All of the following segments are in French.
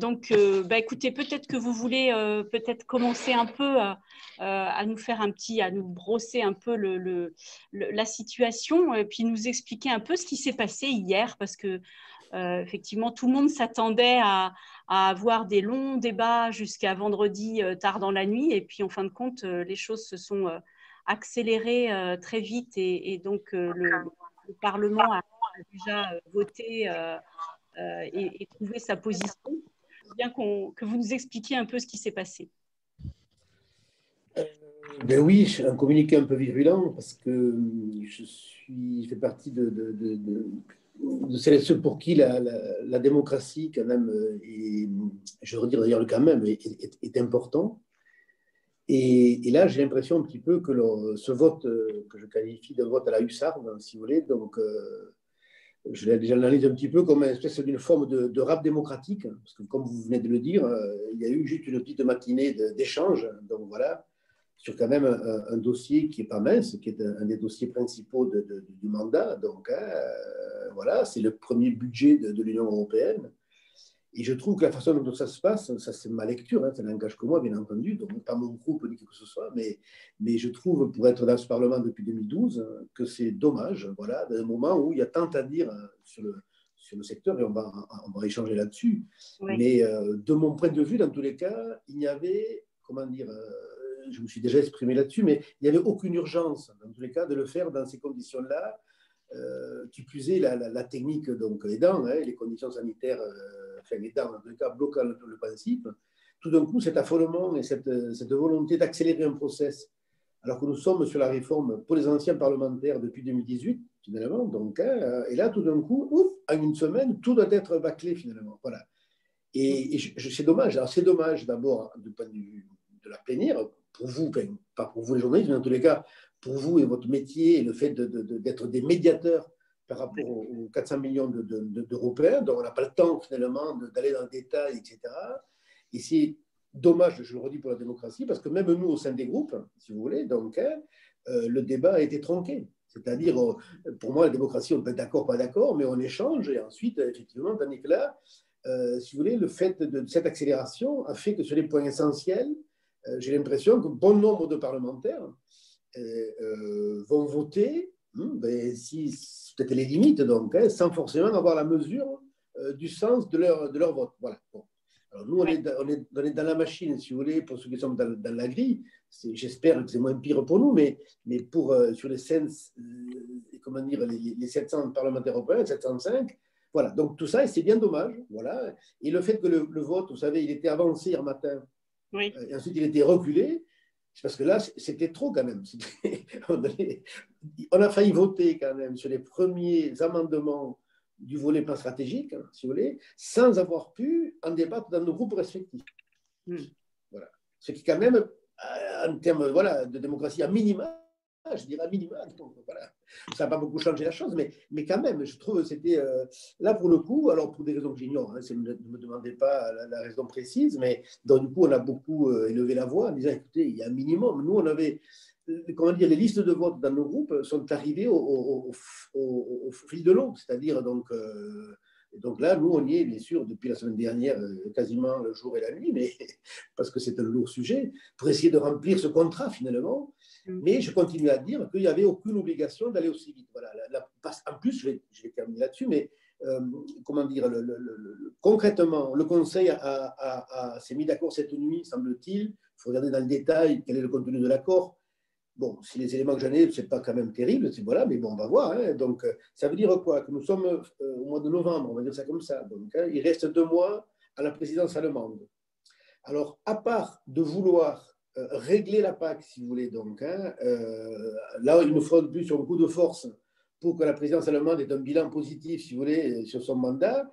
Donc, écoutez, peut-être que vous voulez peut-être commencer un peu à nous faire à nous brosser un peu la situation, et puis nous expliquer un peu ce qui s'est passé hier, parce que effectivement, tout le monde s'attendait à avoir des longs débats jusqu'à vendredi tard dans la nuit, et puis en fin de compte, les choses se sont accélérées très vite, et donc le Parlement a déjà voté et trouvé sa position. Bien que vous nous expliquiez un peu ce qui s'est passé. Ben oui, un communiqué un peu virulent parce que je fais partie de celles et ceux pour qui la démocratie, quand même, et je veux dire d'ailleurs quand même, est important. Et là, j'ai l'impression un petit peu que ce vote, que je qualifie de vote à la hussarde, si vous voulez, donc je l'analyse un petit peu comme une espèce d'une forme de rap démocratique, parce que comme vous venez de le dire, il y a eu juste une petite matinée d'échange, donc voilà, sur quand même un dossier qui n'est pas mince, qui est un des dossiers principaux du mandat. Donc voilà, c'est le premier budget de l'Union européenne. Et je trouve que la façon dont ça se passe, ça c'est ma lecture, ça n'engage que moi, bien entendu, donc pas mon groupe ni quelque que ce soit, mais je trouve, pour être dans ce Parlement depuis 2012, que c'est dommage, voilà, d'un moment où il y a tant à dire sur le secteur, et on va échanger là-dessus. Oui. Mais de mon point de vue, dans tous les cas, il n'y avait, comment dire, je me suis déjà exprimé là-dessus, mais il n'y avait aucune urgence, dans tous les cas, de le faire dans ces conditions-là. Qui plus est, la technique donc aidant, les conditions sanitaires aidant, en tout cas bloquant le principe, tout d'un coup cet affolement et cette volonté d'accélérer un process, alors que nous sommes sur la réforme pour les anciens parlementaires depuis 2018, finalement, donc, et là tout d'un coup, ouf, en une semaine, tout doit être bâclé finalement. Voilà. Et c'est dommage. Alors c'est dommage d'abord du point de vue de la plénière, pour vous, pas pour vous les journalistes, mais en tous les cas, pour vous et votre métier, et le fait d'être des médiateurs par rapport aux 400 millions d'Européens, donc on n'a pas le temps finalement d'aller dans le détail, etc. Et c'est dommage, je le redis, pour la démocratie, parce que même nous, au sein des groupes, si vous voulez, donc, le débat a été tronqué. C'est-à-dire, pour moi, la démocratie, on peut être d'accord, pas d'accord, mais on échange, et ensuite, effectivement, tandis que là, si vous voulez, le fait de cette accélération a fait que sur les points essentiels, j'ai l'impression que bon nombre de parlementaires vont voter, si peut-être les limites, donc, sans forcément avoir la mesure du sens de leur vote. Voilà. Bon. Alors nous, on est dans la machine, si vous voulez, pour ceux qui sont dans la grille. J'espère que c'est moins pire pour nous, mais pour, sur les 700 parlementaires européens, 705, voilà. Donc tout ça, c'est bien dommage. Voilà. Et le fait que le vote, vous savez, il était avancé hier matin, oui. Et ensuite il était reculé, c'est parce que là, c'était trop quand même. On a failli voter quand même sur les premiers amendements du volet plan stratégique, si vous voulez, sans avoir pu en débattre dans nos groupes respectifs. Voilà. Ce qui, quand même, en termes de démocratie, à minima, je dirais à minima, donc, voilà. Ça n'a pas beaucoup changé la chose, mais quand même, je trouve que c'était là pour le coup, alors pour des raisons que j'ignore, ne me demandez pas la raison précise, mais donc, du coup, on a beaucoup élevé la voix en disant, écoutez, il y a un minimum. Nous, on avait, comment dire, les listes de vote dans nos groupes sont arrivées au fil de l'eau, c'est-à-dire donc là, nous, on y est, bien sûr, depuis la semaine dernière, quasiment le jour et la nuit, mais parce que c'est un lourd sujet, pour essayer de remplir ce contrat, finalement. Mais je continue à dire qu'il n'y avait aucune obligation d'aller aussi vite. Voilà. En plus, je vais terminer là-dessus, mais comment dire, concrètement, le Conseil s'est mis d'accord cette nuit, semble-t-il. Il faut regarder dans le détail quel est le contenu de l'accord. Bon, si les éléments que j'en ai, ce n'est pas quand même terrible, voilà, mais bon, on va voir. Hein. Donc, ça veut dire quoi? Que nous sommes au mois de novembre, on va dire ça comme ça. Donc, il reste 2 mois à la présidence allemande. Alors, à part de vouloir régler la PAC, si vous voulez, donc, là, il nous faut plus sur un coup de force pour que la présidence allemande ait un bilan positif, si vous voulez, sur son mandat.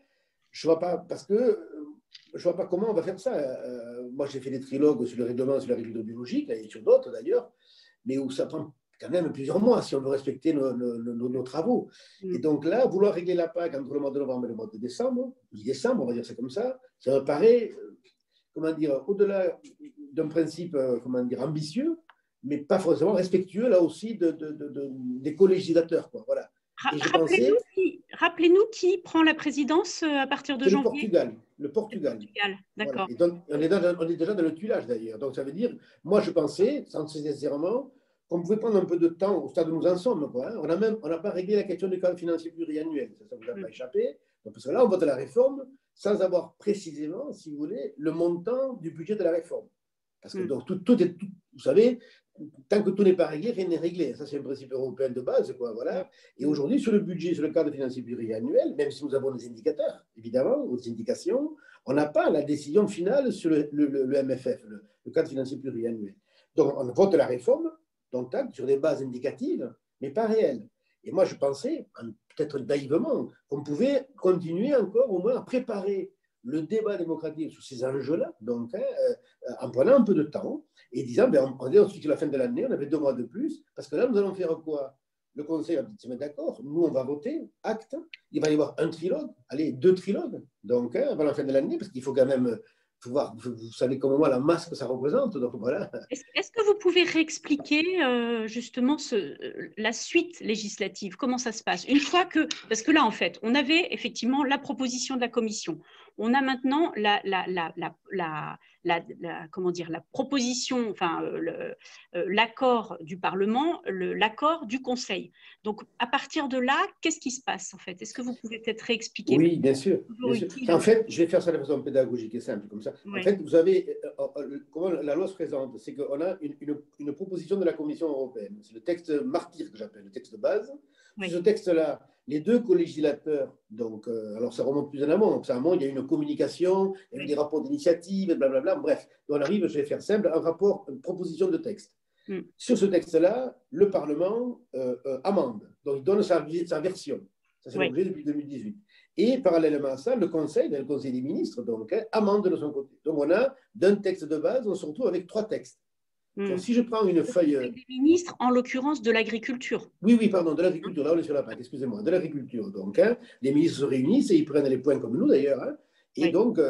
Je ne vois pas, parce que je vois pas comment on va faire ça. Moi, j'ai fait des trilogues sur le règlement sur l'agriculture biologique, et sur d'autres d'ailleurs, mais où ça prend quand même plusieurs mois si on veut respecter nos travaux. Et donc là, vouloir régler la PAC entre le mois de novembre et le mois de décembre, mi-décembre, on va dire ça comme ça me paraît, comment dire, au-delà d'un principe, comment dire, ambitieux, mais pas forcément respectueux, là aussi, des co-législateurs, quoi. Voilà. Et je pensais… Rappelez-nous qui prend la présidence à partir de C'est janvier. Le Portugal. D'accord. Voilà. Et donc, on est déjà dans le tuilage d'ailleurs. Donc ça veut dire, moi je pensais, sincèrement, qu'on pouvait prendre un peu de temps au stade où nous en sommes. Quoi, hein. On n'a pas réglé la question du cadre financier pluriannuel. Ça ne vous a pas échappé. Donc, parce que là, on vote la réforme sans avoir précisément, si vous voulez, le montant du budget de la réforme. Parce que donc, tout est, vous savez, tant que tout n'est pas réglé, rien n'est réglé. Ça, c'est un principe européen de base. Quoi, voilà. Et aujourd'hui, sur le budget, sur le cadre financier pluriannuel, même si nous avons des indicateurs, évidemment, ou des indications, on n'a pas la décision finale sur le MFF, le cadre financier pluriannuel. Donc, on vote la réforme, donc sur des bases indicatives, mais pas réelles. Et moi, je pensais, peut-être naïvement, qu'on pouvait continuer encore au moins à préparer le débat démocratique sur ces enjeux-là, donc en prenant un peu de temps et disant, ben, on se fixe la fin de l'année, on avait 2 mois de plus, parce que là, nous allons faire quoi? Le Conseil va se mettre d'accord, nous, on va voter, acte, il va y avoir un trilogue, allez, 2 trilogues, donc avant la fin de l'année, parce qu'il faut quand même pouvoir, vous savez comme moi la masse que ça représente, donc voilà. Est-ce que vous pouvez réexpliquer justement la suite législative, comment ça se passe? Une fois que, parce que là, en fait, on avait effectivement la proposition de la Commission. On a maintenant comment dire, la proposition, enfin, l'accord du Parlement, l'accord du Conseil. Donc, à partir de là, qu'est-ce qui se passe, en fait? Est-ce que vous pouvez peut-être réexpliquer? Oui, bien sûr. Bien sûr. En fait, je vais faire ça de façon pédagogique et simple, comme ça. Ouais. En fait, vous avez, comment la loi se présente, c'est qu'on a une proposition de la Commission européenne. C'est le texte martyr que j'appelle, le texte de base. Oui. Sur ce texte-là, les 2 co-législateurs, donc, alors ça remonte plus en amont, il y a une communication, il y a des rapports d'initiative, blablabla, bref. Donc on arrive, je vais faire simple, un rapport, une proposition de texte. Sur ce texte-là, le Parlement amende, donc il donne sa version. Ça, c'est l'objet depuis 2018. Et parallèlement à ça, le Conseil des ministres, donc, amende de son côté. Donc on a d'un texte de base, on se retrouve avec 3 textes. Donc, si je prends une feuille… Des ministres, en l'occurrence de l'agriculture. Oui, pardon, de l'agriculture. Là, on est sur la PAC, excusez-moi, de l'agriculture. Donc, les ministres se réunissent et ils prennent les points comme nous, d'ailleurs. Et donc,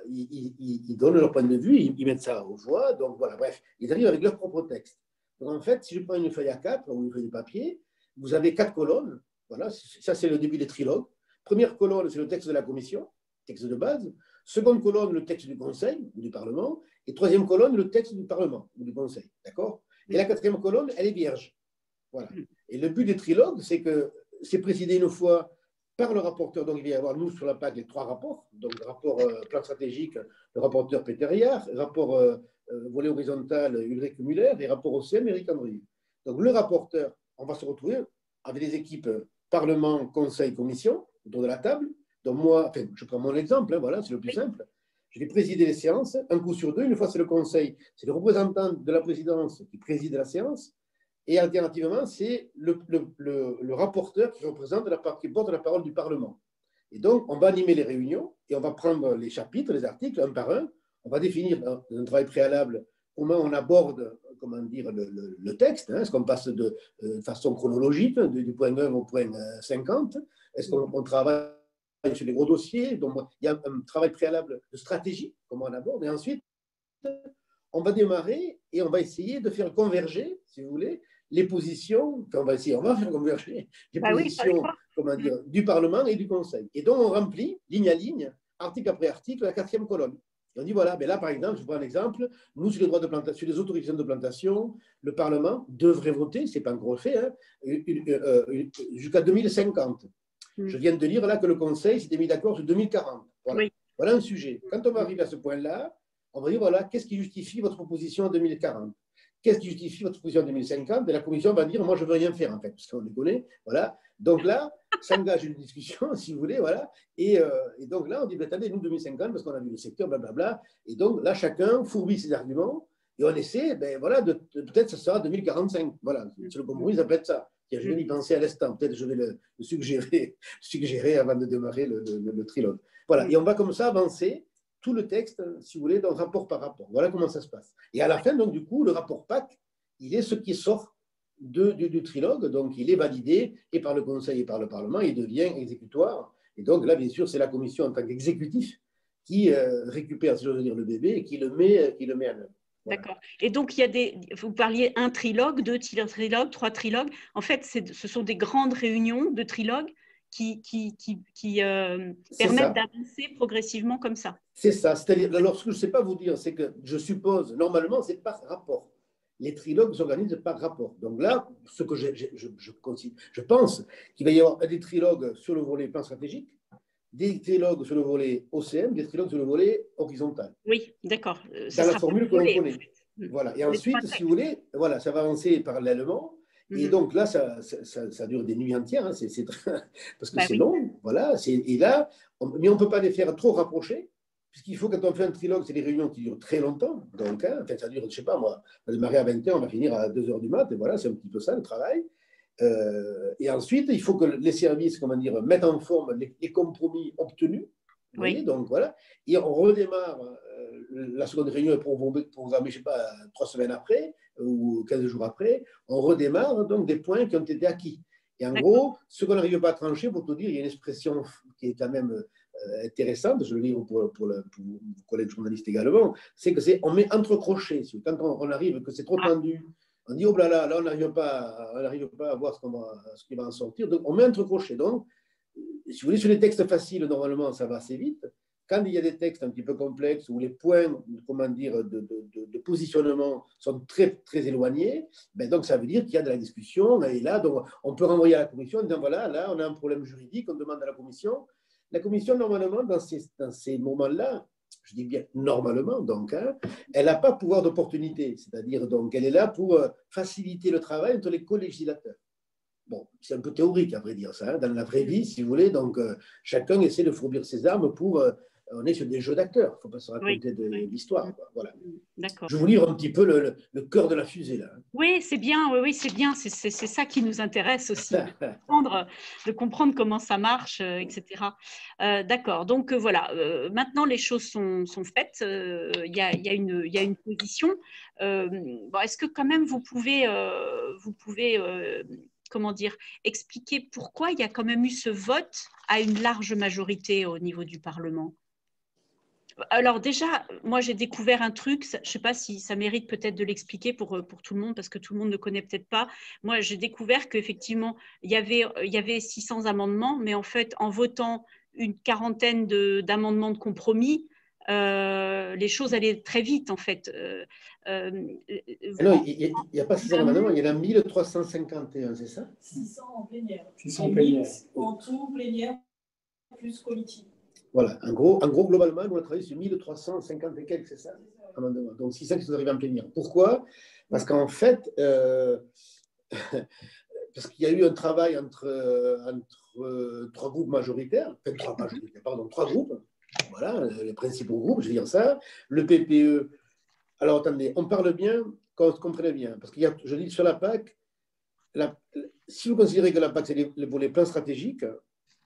ils donnent leur point de vue, ils mettent ça aux voix. Donc, voilà, bref, ils arrivent avec leur propre texte. Donc, en fait, si je prends une feuille A4 ou une feuille de papier, vous avez 4 colonnes. Voilà, ça, c'est le début des trilogues. Première colonne, c'est le texte de la Commission, texte de base. Seconde colonne, le texte du Conseil ou du Parlement. Et troisième colonne, le texte du Parlement ou du Conseil. D'accord? Et la 4e colonne, elle est vierge. Voilà. Et le but des trilogues, c'est que c'est présidé une fois par le rapporteur. Donc, il va y avoir, nous, sur la PAC, les 3 rapports. Donc, le rapport plan stratégique, le rapporteur Peter Riard, le rapport volet horizontal Ulrich Müller et rapport OCM Eric Andrieux. Donc, le rapporteur, on va se retrouver avec des équipes Parlement, Conseil, Commission, autour de la table. Donc, moi, enfin, je prends mon exemple, voilà, c'est le plus simple. Je vais présider les séances, un coup sur 2. Une fois, c'est le Conseil, c'est le représentant de la présidence qui préside la séance. Et alternativement, c'est le rapporteur qui porte la parole du Parlement. Et donc, on va animer les réunions et on va prendre les chapitres, les articles, un par un. On va définir dans un travail préalable comment on aborde, comment dire, le texte. Est-ce qu'on passe de façon chronologique, du point 1 au point 50? Est-ce qu'on travaille sur les gros dossiers? Donc, il y a un travail préalable de stratégie, comment on aborde. Et ensuite, on va démarrer et on va essayer de faire converger, si vous voulez, les positions, enfin on va faire converger les positions comment dire, du Parlement et du Conseil. Et donc, on remplit, ligne à ligne, article après article, la 4e colonne. Et on dit, voilà, ben là, par exemple, je prends un exemple, nous, sur les droits de plantation, sur les autorisations de plantation, le Parlement devrait voter, ce n'est pas encore fait, hein, jusqu'à 2050. Je viens de lire là que le Conseil s'était mis d'accord sur 2040. Voilà. Voilà un sujet. Quand on va arriver à ce point-là, on va dire, voilà, qu'est-ce qui justifie votre proposition en 2040? Qu'est-ce qui justifie votre proposition en 2050? Et la Commission va dire, moi, je ne veux rien faire, en fait, parce qu'on les connaît. Voilà. Donc là, s'engage une discussion, si vous voulez, voilà. Et donc là, on dit, attendez, nous, 2050, parce qu'on a vu le secteur, blablabla. Et donc là, chacun fourbit ses arguments et on essaie, ben voilà, peut-être ça sera 2045. Voilà, c'est le compromis, ça peut être ça. Je viens d'y penser à l'instant. Peut-être je vais le suggérer avant de démarrer le trilogue. Voilà. Et on va comme ça avancer tout le texte, si vous voulez, dans rapport par rapport. Voilà comment ça se passe. Et à la fin, donc, du coup, le rapport PAC, il est ce qui sort du trilogue, donc il est validé et par le Conseil et par le Parlement, il devient exécutoire. Et donc là, bien sûr, c'est la Commission en tant qu'exécutif qui récupère, si j'ose dire, le bébé et qui le met en œuvre. Voilà. D'accord. Et donc, vous parliez un trilogue, deux trilogues, trois trilogues. En fait, ce sont des grandes réunions de trilogues qui C'est permettent ça. d'avancer progressivement comme ça. C'est ça. C'est-à-dire, alors, ce que je ne sais pas vous dire, c'est que je suppose, normalement, c'est par rapport. Les trilogues s'organisent par rapport. Donc là, ce que je pense qu'il va y avoir des trilogues sur le volet plan stratégique, des trilogues sur le volet OCM, des trilogues sur le volet horizontal, Oui, d'accord. Ça dans la sera pas formule que l'on volé, en connaît. fait. Voilà. Et Les trois ensuite, si vous textes. voulez, voilà, ça va avancer parallèlement. Et Mhm. donc là, ça dure des nuits entières, hein, parce que Bah c'est oui. long. Voilà. Et là, mais on ne peut pas les faire trop rapprochés, puisqu'il faut, quand on fait un trilogue, c'est des réunions qui durent très longtemps. Donc, hein, en fait, ça dure, je ne sais pas moi, on va démarrer à 20h, on va finir à 2h du mat. Et voilà, c'est un petit peu ça le travail. Et ensuite, il faut que les services, comment dire, mettent en forme les compromis obtenus. Vous voyez, Oui. donc voilà. Et on redémarre, la seconde réunion est programmée, je ne sais pas, 3 semaines après ou 15 jours après. On redémarre donc des points qui ont été acquis. Et en D'accord. gros, ce qu'on n'arrive pas à trancher, pour te dire, il y a une expression qui est quand même intéressante, je le livre pour vos collègues journalistes également, c'est que on met entre crochets. Quand on arrive, que c'est trop Ah, tendu, on dit, oh là, on n'arrive pas à voir ce qui va en sortir. Donc, on met entre crochets. Donc, si vous voulez, sur les textes faciles, normalement, ça va assez vite. Quand il y a des textes un petit peu complexes où les points, comment dire, de positionnement sont très, très éloignés, ben donc ça veut dire qu'il y a de la discussion. Et là, donc, on peut renvoyer à la commission en disant, voilà, là, on a un problème juridique, on demande à la commission. La commission, normalement, dans ces moments-là, je dis bien normalement, donc, hein, elle n'a pas pouvoir d'opportunité. C'est-à-dire, donc, elle est là pour faciliter le travail entre les co-législateurs. Bon, c'est un peu théorique, à vrai dire, ça. Hein. Dans la vraie vie, si vous voulez, donc, chacun essaie de fourbir ses armes pour. On est sur des jeux d'acteurs, il ne faut pas se oui. raconter de Oui. l'histoire. Voilà. D'accord. Je vais vous lire un petit peu le cœur de la fusée, là. Oui, c'est bien. Oui, oui, c'est bien. C'est ça qui nous intéresse aussi, de comprendre comment ça marche, etc. D'accord. Donc voilà. Maintenant, les choses sont faites. Il y a une position. Bon, est-ce que quand même vous pouvez comment dire, expliquer pourquoi il y a quand même eu ce vote à une large majorité au niveau du Parlement? Alors déjà, moi j'ai découvert un truc, je ne sais pas si ça mérite peut-être de l'expliquer pour tout le monde, parce que tout le monde ne connaît peut-être pas. Moi j'ai découvert qu'effectivement, il y avait 600 amendements, mais en fait, en votant une quarantaine d'amendements de compromis, les choses allaient très vite en fait. Euh, Non, il n'y a pas 600 amendements, il y en a 1351, c'est ça? 600 en plénière. 600 en plénière. En tout, plénière plus comité. Voilà, en gros, globalement, nous, on a travaillé sur 1350 et quelques, c'est ça, amendements. Donc, 600 qui sont arrivés en plénière. Pourquoi? Parce qu'en fait, parce qu'il y a eu un travail entre trois groupes majoritaires, enfin, trois groupes, voilà, les principaux groupes, je vais dire ça, le PPE. Alors, attendez, on parle bien, qu'on se comprenne bien, parce qu'il y a, je dis sur la PAC, si vous considérez que la PAC, c'est pour les plans stratégiques,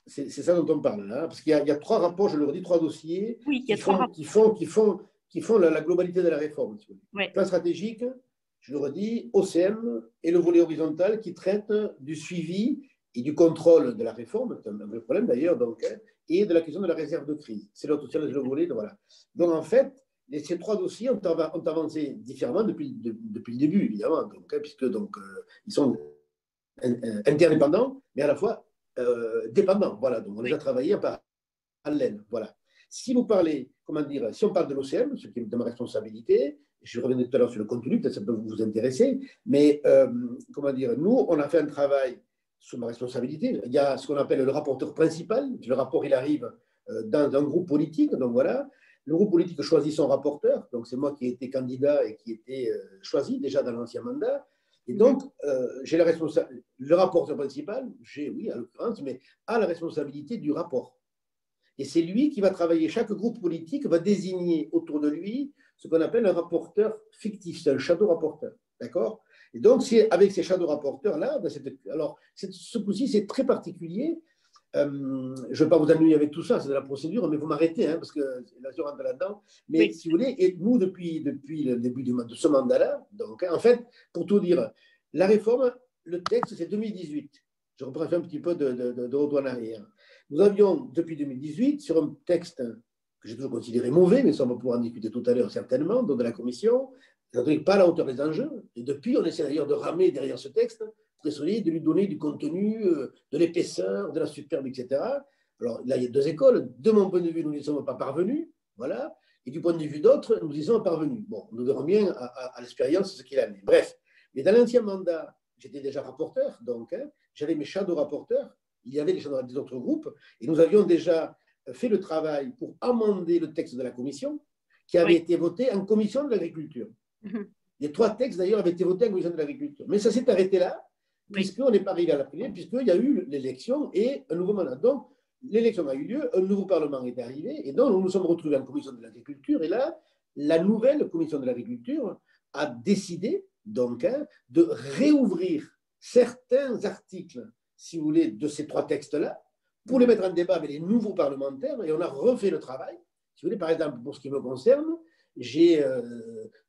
c'est ça dont on parle là, parce qu'il y a trois rapports, je le redis, trois dossiers oui, il y a qui font la globalité de la réforme. Si vous voulez. ouais. Plan stratégique, je le redis, OCM et le volet horizontal qui traite du suivi et du contrôle de la réforme, c'est un vrai problème d'ailleurs, donc, et de la question de la réserve de crise. C'est l'autre le volet. Voilà. Donc en fait, ces trois dossiers ont avancé différemment depuis le début, évidemment, donc, puisque donc, ils sont interdépendants, mais à la fois dépendants. Voilà, donc on les a travaillés en parallèle. Voilà. Si vous parlez, comment dire, si on parle de l'OCM, ce qui est de ma responsabilité, je reviendrai tout à l'heure sur le contenu, peut-être ça peut vous intéresser, mais comment dire, nous, on a fait un travail sous ma responsabilité. Il y a ce qu'on appelle le rapporteur principal. Le rapport, il arrive dans un groupe politique, donc voilà. Le groupe politique choisit son rapporteur, donc c'est moi qui ai été candidat et qui ai été choisi déjà dans l'ancien mandat. Et donc, j'ai le rapporteur principal, oui, à l'occurrence, mais a la responsabilité du rapport. Et c'est lui qui va travailler, chaque groupe politique va désigner autour de lui ce qu'on appelle un rapporteur fictif, c'est un shadow rapporteur. D'accord? Et donc, c'est avec ces shadow rapporteurs-là, alors, ce coup-ci, c'est très particulier. Je ne vais pas vous ennuyer avec tout ça, c'est de la procédure, mais vous m'arrêtez, hein, parce que là, je rentre là-dedans. Mais Oui. si vous voulez, et nous, depuis le début de ce mandat-là, donc, en fait, pour tout dire, la réforme, le texte, c'est 2018. Je reprends un petit peu de retour en arrière. Nous avions, depuis 2018, sur un texte que j'ai toujours considéré mauvais, mais ça, on va pouvoir en discuter tout à l'heure certainement, donc de la Commission, c'est-à-dire pas à la hauteur des enjeux. Et depuis, on essaie d'ailleurs de ramer derrière ce texte pour essayer de lui donner du contenu, de l'épaisseur, de la superbe, etc. Alors là, il y a deux écoles. De mon point de vue, nous n'y sommes pas parvenus. Voilà. Et du point de vue d'autres, nous y sommes parvenus. Bon, nous verrons bien à l'expérience ce qu'il a amené. Bref. Mais dans l'ancien mandat, j'étais déjà rapporteur, donc j'avais mes shadow rapporteurs, il y avait les shadow des autres groupes, et nous avions déjà fait le travail pour amender le texte de la commission, qui avait été voté en commission de l'agriculture. Les 3 textes, d'ailleurs, avaient été votés en commission de l'agriculture. Mais ça s'est arrêté là, puisqu'on n'est pas arrivé à la plénière, puisqu'il y a eu l'élection et un nouveau mandat. Donc, l'élection a eu lieu, un nouveau Parlement est arrivé, et donc nous nous sommes retrouvés en commission de l'agriculture, et là, la nouvelle commission de l'agriculture a décidé, donc, de réouvrir certains articles, si vous voulez, de ces 3 textes-là, pour les mettre en débat avec les nouveaux parlementaires, et on a refait le travail. Si vous voulez, par exemple, pour ce qui me concerne, j'ai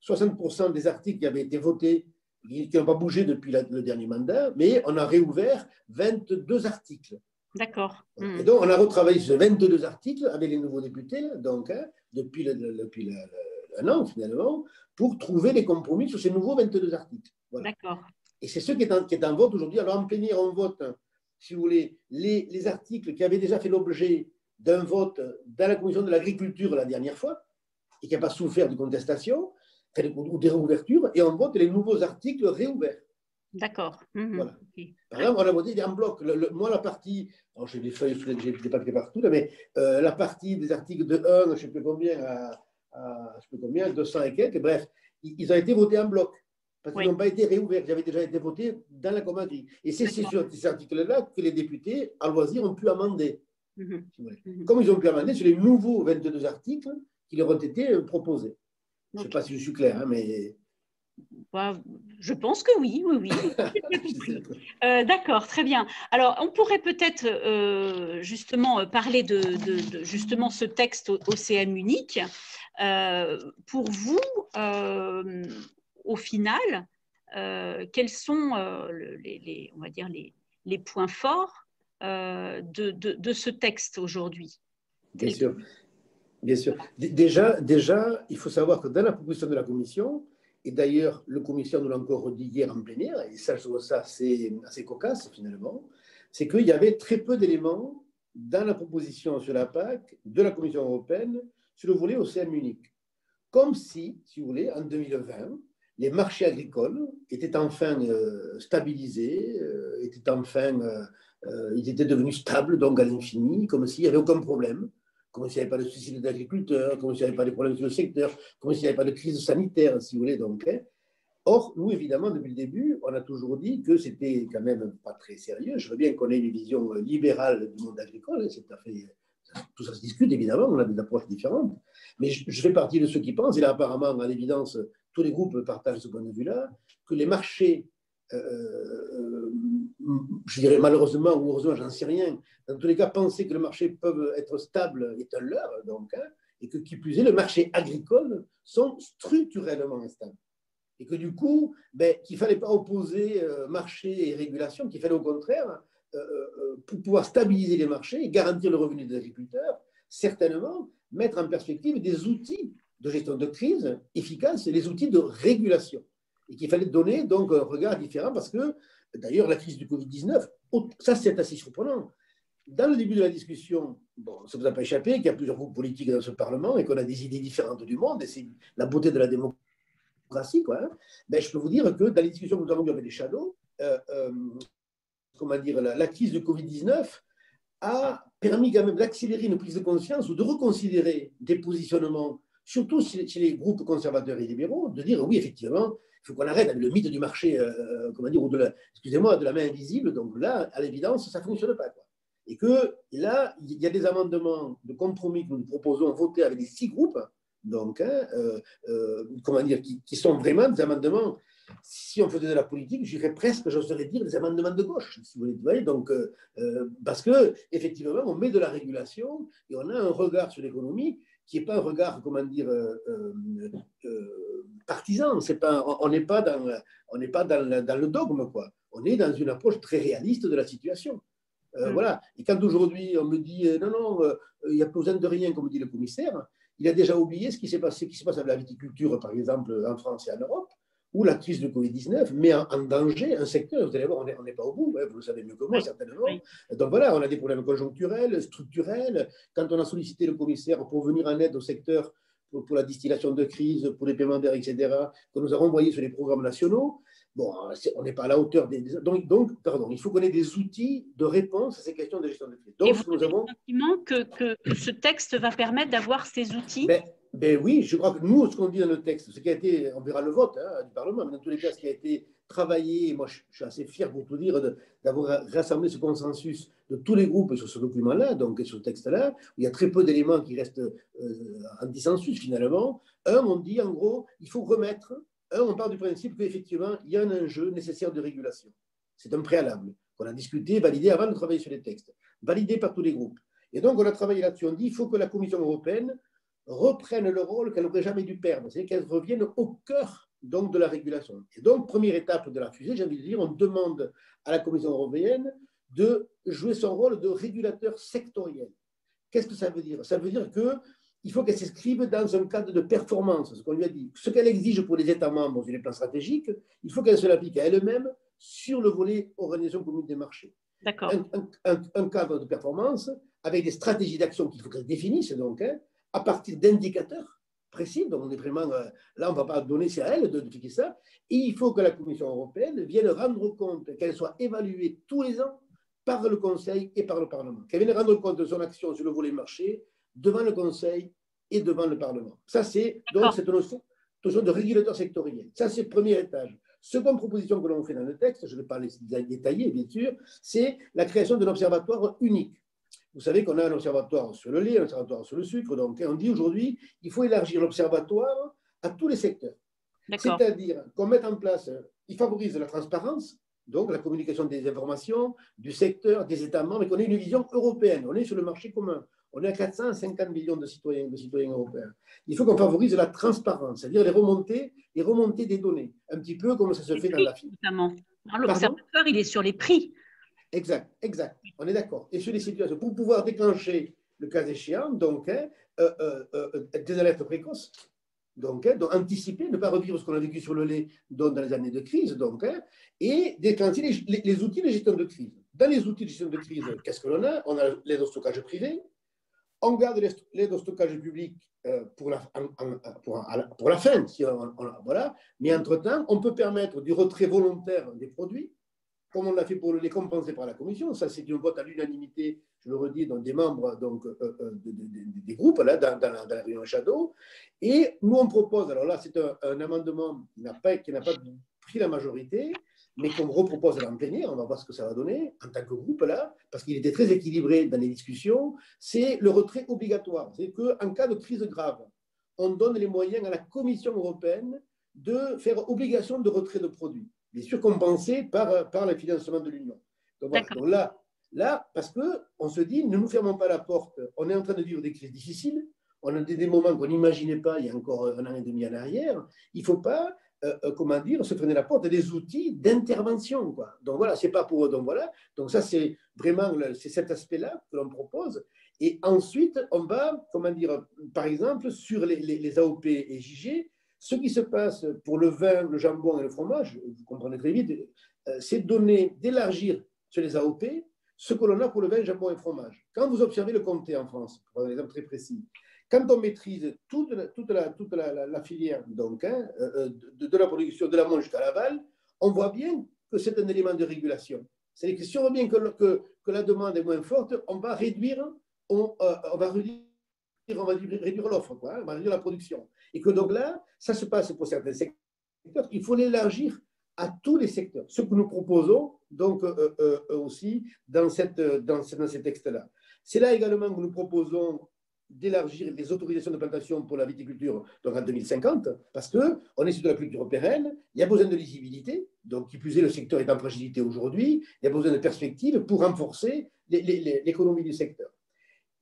60% des articles qui avaient été votés, qui n'ont pas bougé depuis le dernier mandat, mais on a réouvert 22 articles. D'accord. Et donc, on a retravaillé ces 22 articles avec les nouveaux députés, donc, depuis un an, finalement, pour trouver des compromis sur ces nouveaux 22 articles. Voilà. D'accord. Et c'est ce qui est en vote aujourd'hui. Alors, en plénière, on vote, si vous voulez, les articles qui avaient déjà fait l'objet d'un vote dans la commission de l'agriculture la dernière fois, et qui n'a pas souffert de contestation, ou des réouvertures, et on vote les nouveaux articles réouverts. D'accord. Voilà. Okay. Par exemple, on a voté en bloc. Moi, la partie, j'ai des feuilles, j'ai des papiers partout, là, mais la partie des articles de 1, je ne sais plus combien, à je sais plus combien, 200 et quelques, bref, ils ont été votés en bloc, parce qu'ils n'ont pas été réouverts, ils avaient déjà été votés dans la commanderie. Et c'est sur ces articles-là que les députés, à loisir, ont pu amender. Comme ils ont pu amender sur les nouveaux 22 articles qui leur ont été proposés. Je ne sais pas si je suis clair, hein, mais... Je pense que oui. D'accord, très bien. Alors, on pourrait peut-être justement parler de justement ce texte OCM unique. Pour vous, au final, quels sont on va dire les points forts de ce texte aujourd'hui? Bien sûr. Bien sûr. Déjà, il faut savoir que dans la proposition de la Commission, et d'ailleurs, le commissaire nous l'a encore redit hier en plénière, et ça, je trouve ça assez cocasse finalement, c'est qu'il y avait très peu d'éléments dans la proposition sur la PAC de la Commission européenne sur le volet OCM unique. Comme si vous voulez, en 2020, les marchés agricoles étaient enfin stabilisés, ils étaient devenus stables, donc à l'infini, comme s'il n'y avait aucun problème. Comme s'il n'y avait pas de suicide d'agriculteurs, comme s'il n'y avait pas de problèmes sur le secteur, comme s'il n'y avait pas de crise sanitaire, si vous voulez. Donc, hein. Or, nous, évidemment, depuis le début, on a toujours dit que c'était quand même pas très sérieux. Je veux bien qu'on ait une vision libérale du monde agricole, c'est tout à fait, tout ça se discute, évidemment, on a des approches différentes. Mais je fais partie de ceux qui pensent, et là, apparemment, à l'évidence, tous les groupes partagent ce point de vue-là, que les marchés, je dirais malheureusement ou heureusement, j'en sais rien, dans tous les cas, penser que le marché peut être stable est un leurre, donc, hein, et que qui plus est, le marché agricole sont structurellement instables. Et que du coup, qu'il ne fallait pas opposer marché et régulation, qu'il fallait au contraire, pour pouvoir stabiliser les marchés et garantir le revenu des agriculteurs, certainement mettre en perspective des outils de gestion de crise efficaces et des outils de régulation. Et qu'il fallait donner donc un regard différent parce que, d'ailleurs, la crise du Covid-19, ça c'est assez surprenant. Dans le début de la discussion, bon, ça ne vous a pas échappé qu'il y a plusieurs groupes politiques dans ce Parlement et qu'on a des idées différentes du monde, et c'est la beauté de la démocratie, quoi. Hein. Je peux vous dire que dans les discussions que nous avons eues avec les shadows, comment dire, la crise du Covid-19 a permis quand même d'accélérer une prise de conscience ou de reconsidérer des positionnements, surtout chez les groupes conservateurs et libéraux, de dire oui, effectivement, il faut qu'on arrête avec le mythe du marché, comment dire, ou de la main invisible. Donc là, à l'évidence, ça ne fonctionne pas, quoi. Et que là, il y a des amendements de compromis que nous proposons voter avec les 6 groupes, donc, hein, comment dire, qui sont vraiment des amendements, si on faisait de la politique, j'irais presque, j'oserais dire, des amendements de gauche, si vous voulez. Donc, parce qu'effectivement, on met de la régulation et on a un regard sur l'économie qui n'est pas un regard, comment dire, partisan. On n'est pas dans le dogme, quoi. On est dans une approche très réaliste de la situation. Voilà. Et quand aujourd'hui on me dit non, il n'y a pas besoin de rien, comme dit le commissaire, il a déjà oublié ce qui s'est passé, qui se passe avec la viticulture, par exemple, en France et en Europe, où la crise de Covid-19 met en danger un secteur. Vous allez voir, on n'est pas au bout, hein, vous le savez mieux que moi, certainement. Oui. Donc voilà, on a des problèmes conjoncturels, structurels. Quand on a sollicité le commissaire pour venir en aide au secteur pour la distillation de crise, pour les paiements d'air, etc., que nous avons envoyés sur les programmes nationaux, bon, on n'est pas à la hauteur donc, pardon, il faut qu'on ait des outils de réponse à ces questions de gestion de crise. Donc, et vous avez le sentiment que ce texte va permettre d'avoir ces outils? Ben oui, je crois que nous, ce qu'on dit dans le texte, ce qui a été, on verra le vote du Parlement, mais dans tous les cas, ce qui a été travaillé, moi je suis assez fier pour tout dire, d'avoir rassemblé ce consensus de tous les groupes sur ce document-là, donc sur ce texte-là, où il y a très peu d'éléments qui restent en dissensus finalement. On dit en gros, il faut remettre, on part du principe qu'effectivement, il y a un enjeu nécessaire de régulation. C'est un préalable qu'on a discuté, validé avant de travailler sur les textes, validé par tous les groupes. Et donc, on a travaillé là-dessus. On dit qu'il faut que la Commission européenne reprenne le rôle qu'elle n'aurait jamais dû perdre, c'est qu'elle revienne au cœur donc, de la régulation. Et donc, première étape de la fusée, j'ai envie de dire, on demande à la Commission européenne de jouer son rôle de régulateur sectoriel. Qu'est-ce que ça veut dire? Ça veut dire qu'il faut qu'elle s'inscrive dans un cadre de performance, ce qu'on lui a dit. Ce qu'elle exige pour les États membres sur les plans stratégiques, il faut qu'elle se l'applique à elle-même sur le volet organisation commune des marchés. D'accord. Un cadre de performance avec des stratégies d'action qu'il faut qu'elle définisse, donc, à partir d'indicateurs précis. Donc, on est vraiment, là, on ne va pas donner, c'est à elle de fixer ça. Et il faut que la Commission européenne vienne rendre compte, qu'elle soit évaluée tous les ans par le Conseil et par le Parlement. Qu'elle vienne rendre compte de son action sur le volet marché devant le Conseil et devant le Parlement. Ça, c'est donc cette notion de régulateur sectoriel. Ça, c'est le premier étage. Seconde proposition que l'on fait dans le texte, je ne vais pas les détailler, bien sûr, c'est la création d'un observatoire unique. Vous savez qu'on a un observatoire sur le lait, un observatoire sur le sucre. Donc, on dit aujourd'hui qu'il faut élargir l'observatoire à tous les secteurs. C'est-à-dire qu'on mette en place, il favorise la transparence, donc la communication des informations, du secteur, des États membres, et qu'on ait une vision européenne. On est sur le marché commun. On est à 450 millions de citoyens européens. Il faut qu'on favorise la transparence, c'est-à-dire les remontées des données, un petit peu comme ça se fait dans la filière. L'observatoire, il est sur les prix. Exact. On est d'accord. Et sur les situations, pour pouvoir déclencher, le cas échéant, donc, des alertes précoces, donc anticiper, ne pas revivre ce qu'on a vécu sur le lait dans les années de crise, donc, et déclencher les outils de gestion de crise. Dans les outils de gestion de crise, qu'est-ce que l'on a? On a l'aide au stockage privé, on garde l'aide au stockage public pour la fin, voilà. Mais entre-temps, on peut permettre du retrait volontaire des produits, comme on l'a fait pour les compenser par la Commission. Ça, c'est une vote à l'unanimité, je le redis, dans des membres donc, des groupes, là, dans la réunion Shadow. Et nous, on propose, alors là, c'est un amendement qui n'a pas pris la majorité, mais qu'on repropose dans le plénière, on va voir ce que ça va donner, en tant que groupe, là, parce qu'il était très équilibré dans les discussions, c'est le retrait obligatoire. C'est qu'en cas de crise grave, on donne les moyens à la Commission européenne de faire obligation de retrait de produits, bien sûr compensé par le financement de l'Union. Donc, voilà. Donc là, parce qu'on se dit, ne nous fermons pas la porte, on est en train de vivre des crises difficiles, on a des moments qu'on n'imaginait pas il y a encore un an et demi en arrière, il ne faut pas, se freiner la porte à des outils d'intervention, quoi. Donc voilà, c'est pas pour eux, donc voilà. Donc ça, c'est vraiment c'est cet aspect-là que l'on propose. Et ensuite, on va, par exemple, sur les AOP et JG, ce qui se passe pour le vin, le jambon et le fromage, vous comprenez très vite, c'est d'élargir sur les AOP ce que l'on a pour le vin, jambon et fromage. Quand vous observez le comté en France, pour un exemple très précis, quand on maîtrise toute la filière donc, de la production de l'amont jusqu'à l'aval, on voit bien que c'est un élément de régulation. C'est-à-dire que si on voit bien que la demande est moins forte, on va réduire l'offre, on va réduire la production. Et que donc là, ça se passe pour certains secteurs, il faut l'élargir à tous les secteurs. Ce que nous proposons donc aussi dans ces textes-là. C'est là également que nous proposons d'élargir les autorisations de plantation pour la viticulture donc en 2050, parce qu'on est sur de la culture pérenne, il y a besoin de lisibilité, donc qui plus est, le secteur est en fragilité aujourd'hui, il y a besoin de perspectives pour renforcer l'économie du secteur.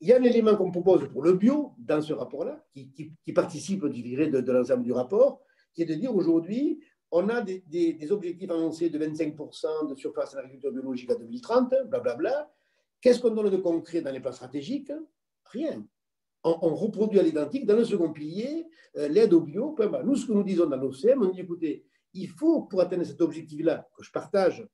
Il y a un élément qu'on propose pour le bio dans ce rapport-là, qui participe, je dirais, de l'ensemble du rapport, qui est de dire aujourd'hui, on a des objectifs annoncés de 25% de surface à l'agriculture biologique à 2030, blablabla. Qu'est-ce qu'on donne de concret dans les plans stratégiques? Rien. on reproduit à l'identique dans le second pilier l'aide au bio. Nous, ce que nous disons dans l'OCM, on dit écoutez, il faut, pour atteindre cet objectif-là, que je partage,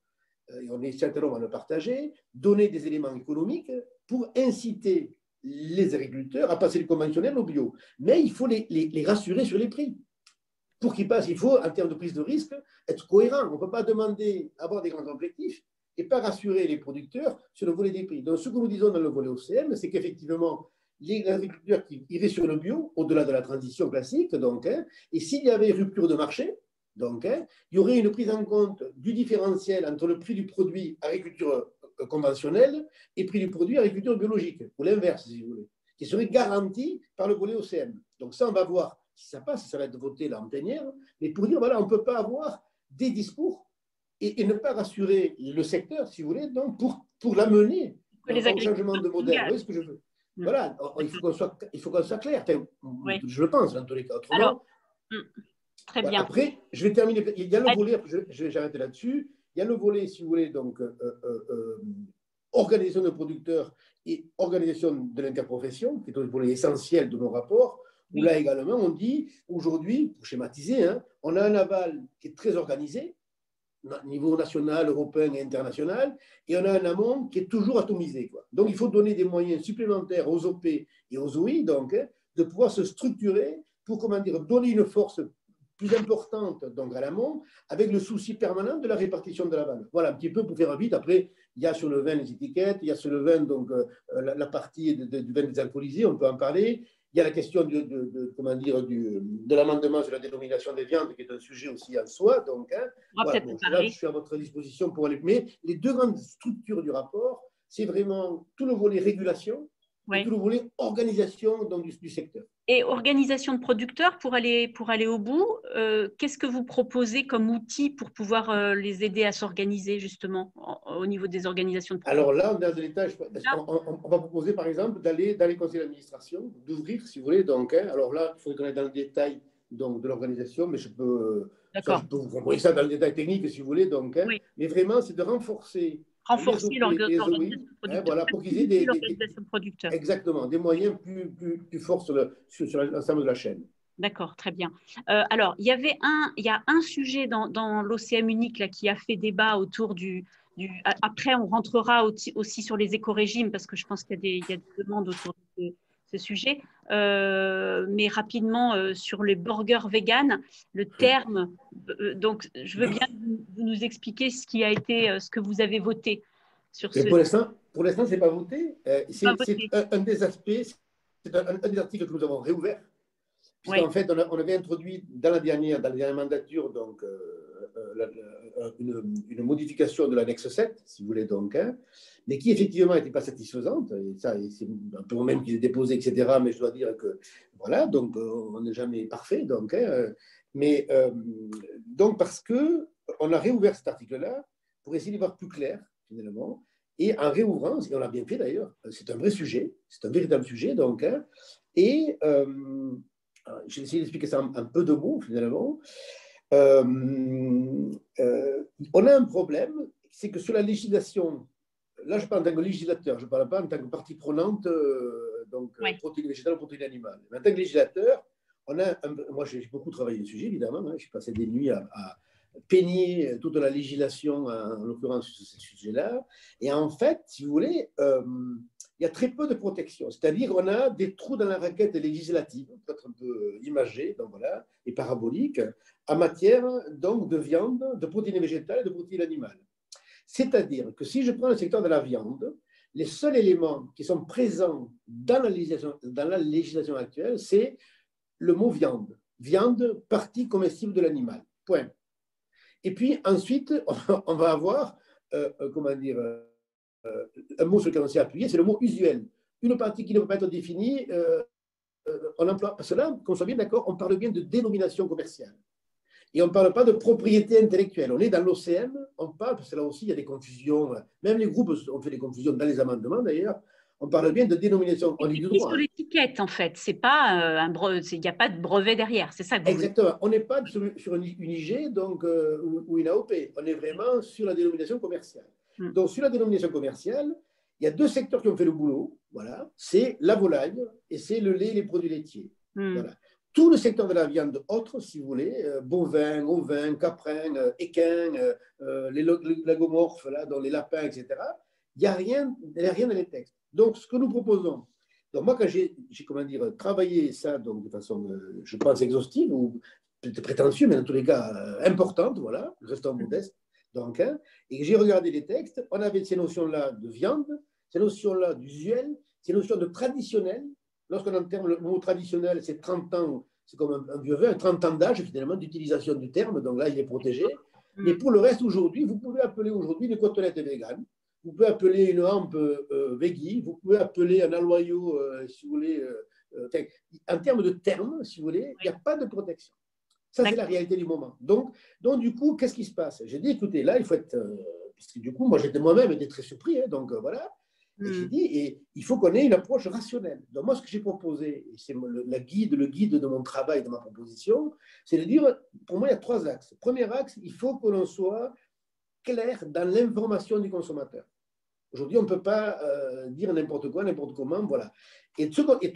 et on est certainement à le partager, donner des éléments économiques pour inciter les agriculteurs à passer du conventionnel au bio. Mais il faut les rassurer sur les prix. Pour qu'ils passent, il faut, en termes de prise de risque, être cohérent. On ne peut pas demander avoir des grands objectifs et pas rassurer les producteurs sur le volet des prix. Donc, ce que nous disons dans le volet OCM, c'est qu'effectivement, les agriculteurs qui iraient sur le bio, au-delà de la transition classique, donc, et s'il y avait rupture de marché, donc, il y aurait une prise en compte du différentiel entre le prix du produit agriculture conventionnelle et le prix du produit agriculture biologique, ou l'inverse, si vous voulez, qui serait garanti par le volet OCM. Donc ça, on va voir si ça passe, ça va être voté là en plénière, mais pour dire, voilà, on ne peut pas avoir des discours et ne pas rassurer le secteur, si vous voulez, donc pour l'amener au changement de modèle. Vous voyez ce que je veux? Voilà, il faut qu'on soit clair. Enfin, je le pense, dans tous les cas. Autrement, alors, très bien. Après, je vais terminer. Il y a le volet, je vais arrêter là-dessus. Il y a le volet, si vous voulez, donc organisation de producteurs et organisation de l'interprofession, qui est un volet essentiel de nos rapports, où là également, on dit, aujourd'hui, pour schématiser, on a un aval qui est très organisé, niveau national, européen et international, et on a un amont qui est toujours atomisé, quoi. Donc, il faut donner des moyens supplémentaires aux OP et aux OI, donc, de pouvoir se structurer pour, comment dire, donner une force plus importante donc à l'amont, avec le souci permanent de la répartition de la valeur. Voilà, un petit peu pour faire vite. Après, il y a sur le vin les étiquettes, il y a sur le vin donc, la partie du vin désalcoolisé, on peut en parler. Il y a la question de l'amendement sur la dénomination des viandes, qui est un sujet aussi en soi. Donc, voilà, bon, là, je suis à votre disposition pour aller. Mais les deux grandes structures du rapport, c'est vraiment tout le volet régulation et tout le volet organisation donc, du secteur. Et organisation de producteurs, pour aller au bout, qu'est-ce que vous proposez comme outil pour pouvoir les aider à s'organiser justement au niveau des organisations de producteurs? Alors là, on est dans un étage, on va proposer par exemple d'aller dans les conseils d'administration, d'ouvrir si vous voulez. Donc, alors là, il faudrait qu'on aille dans le détail donc, de l'organisation, mais je peux vous proposer ça dans le détail technique si vous voulez. Donc, mais vraiment, c'est de renforcer l'organisation de producteurs. Voilà, pour qu'ils aient l'organisation de producteurs. Exactement, des moyens plus forts sur l'ensemble de la chaîne. D'accord, très bien. Alors, il y a un sujet dans l'OCM unique là, qui a fait débat autour Après, on rentrera aussi sur les éco-régimes parce que je pense qu'il y a des demandes autour de ce sujet. Mais rapidement, sur les burgers véganes, le terme… donc, je veux bien que vous nous expliquer ce que vous avez voté sur ce… Pour l'instant, ce n'est pas voté. C'est un des aspects, c'est un des articles que nous avons réouvert. Puisqu'en fait, on avait introduit dans la dernière mandature donc, une modification de l'annexe 7, si vous voulez, donc, mais qui effectivement n'était pas satisfaisante. Et ça, c'est un peu même qu'il est déposé, etc. Mais je dois dire que, voilà, donc on n'est jamais parfait. Donc, donc parce qu'on a réouvert cet article-là pour essayer d'y voir plus clair, finalement. Et en réouvrant, et on l'a bien fait d'ailleurs, c'est un vrai sujet, c'est un véritable sujet, donc, j'ai essayé d'expliquer ça en peu de mots, finalement. On a un problème, c'est que sur la législation, là je parle en tant que législateur, je ne parle pas en tant que partie prenante, protéine végétale ou protéine animale. Mais en tant que législateur, moi j'ai beaucoup travaillé le sujet, évidemment, j'ai passé des nuits à peigner toute la législation, en l'occurrence sur ce sujet-là. Et en fait, si vous voulez, il y a très peu de protection. C'est-à-dire qu'on a des trous dans la raquette législative, peut-être un peu imagés, donc voilà, et paraboliques, en matière donc, de viande, de protéines végétales et de protéines animales. C'est-à-dire que si je prends le secteur de la viande, les seuls éléments qui sont présents dans la législation actuelle, c'est le mot viande. Viande, partie comestible de l'animal. Point. Et puis ensuite, on va avoir, un mot sur lequel on s'est appuyé, c'est le mot usuel. Une partie qui ne peut pas être définie, on emploie, parce que là, qu'on soit bien d'accord, on parle bien de dénomination commerciale. Et on ne parle pas de propriété intellectuelle. On est dans l'OCM, on parle, parce que là aussi, il y a des confusions. Même les groupes ont fait des confusions dans les amendements, d'ailleurs. On parle bien de dénomination. On dit du droit. Sur l'étiquette, en fait. C'est pas il n'y a pas de brevet derrière. C'est ça que vous Exactement. On n'est pas sur une IG donc, ou une AOP. On est vraiment sur la dénomination commerciale. Donc, sur la dénomination commerciale, Il y a deux secteurs qui ont fait le boulot, voilà, c'est la volaille et c'est le lait et les produits laitiers. Voilà. Tout le secteur de la viande autre, si vous voulez, bovin, ovin, caprin, équin, les lagomorphes, là, dans les lapins, etc., il n'y a rien dans les textes. Donc, ce que nous proposons, donc moi, quand j'ai comment dire, travaillé ça donc, de façon, je pense, exhaustive, ou peut-être prétentieux, mais dans tous les cas, importante, voilà, restant modeste, donc, hein, et j'ai regardé les textes, on avait ces notions-là de viande, ces notions-là d'usuel, ces notions de traditionnel. Lorsqu'on entend le mot traditionnel, c'est 30 ans, c'est comme un vieux vin, 30 ans d'âge, finalement, d'utilisation du terme, donc là, il est protégé. Mais pour le reste, aujourd'hui, vous pouvez appeler aujourd'hui une côtelette végane, vous pouvez appeler une hampe veggie, vous pouvez appeler un aloyau, si vous voulez. En termes de termes, si vous voulez, il n'y a pas de protection. Ça, c'est la réalité du moment. Donc du coup, qu'est-ce qui se passe? J'ai dit, écoutez, là, il faut être... parce que du coup, moi, j'étais moi-même très surpris, hein, donc voilà. Et j'ai dit, et il faut qu'on ait une approche rationnelle. Donc moi, ce que j'ai proposé, et c'est le guide de mon travail, de ma proposition, c'est de dire, pour moi, il y a trois axes. Premier axe, il faut que l'on soit clair dans l'information du consommateur. Aujourd'hui, on ne peut pas dire n'importe quoi, n'importe comment, voilà. Et second et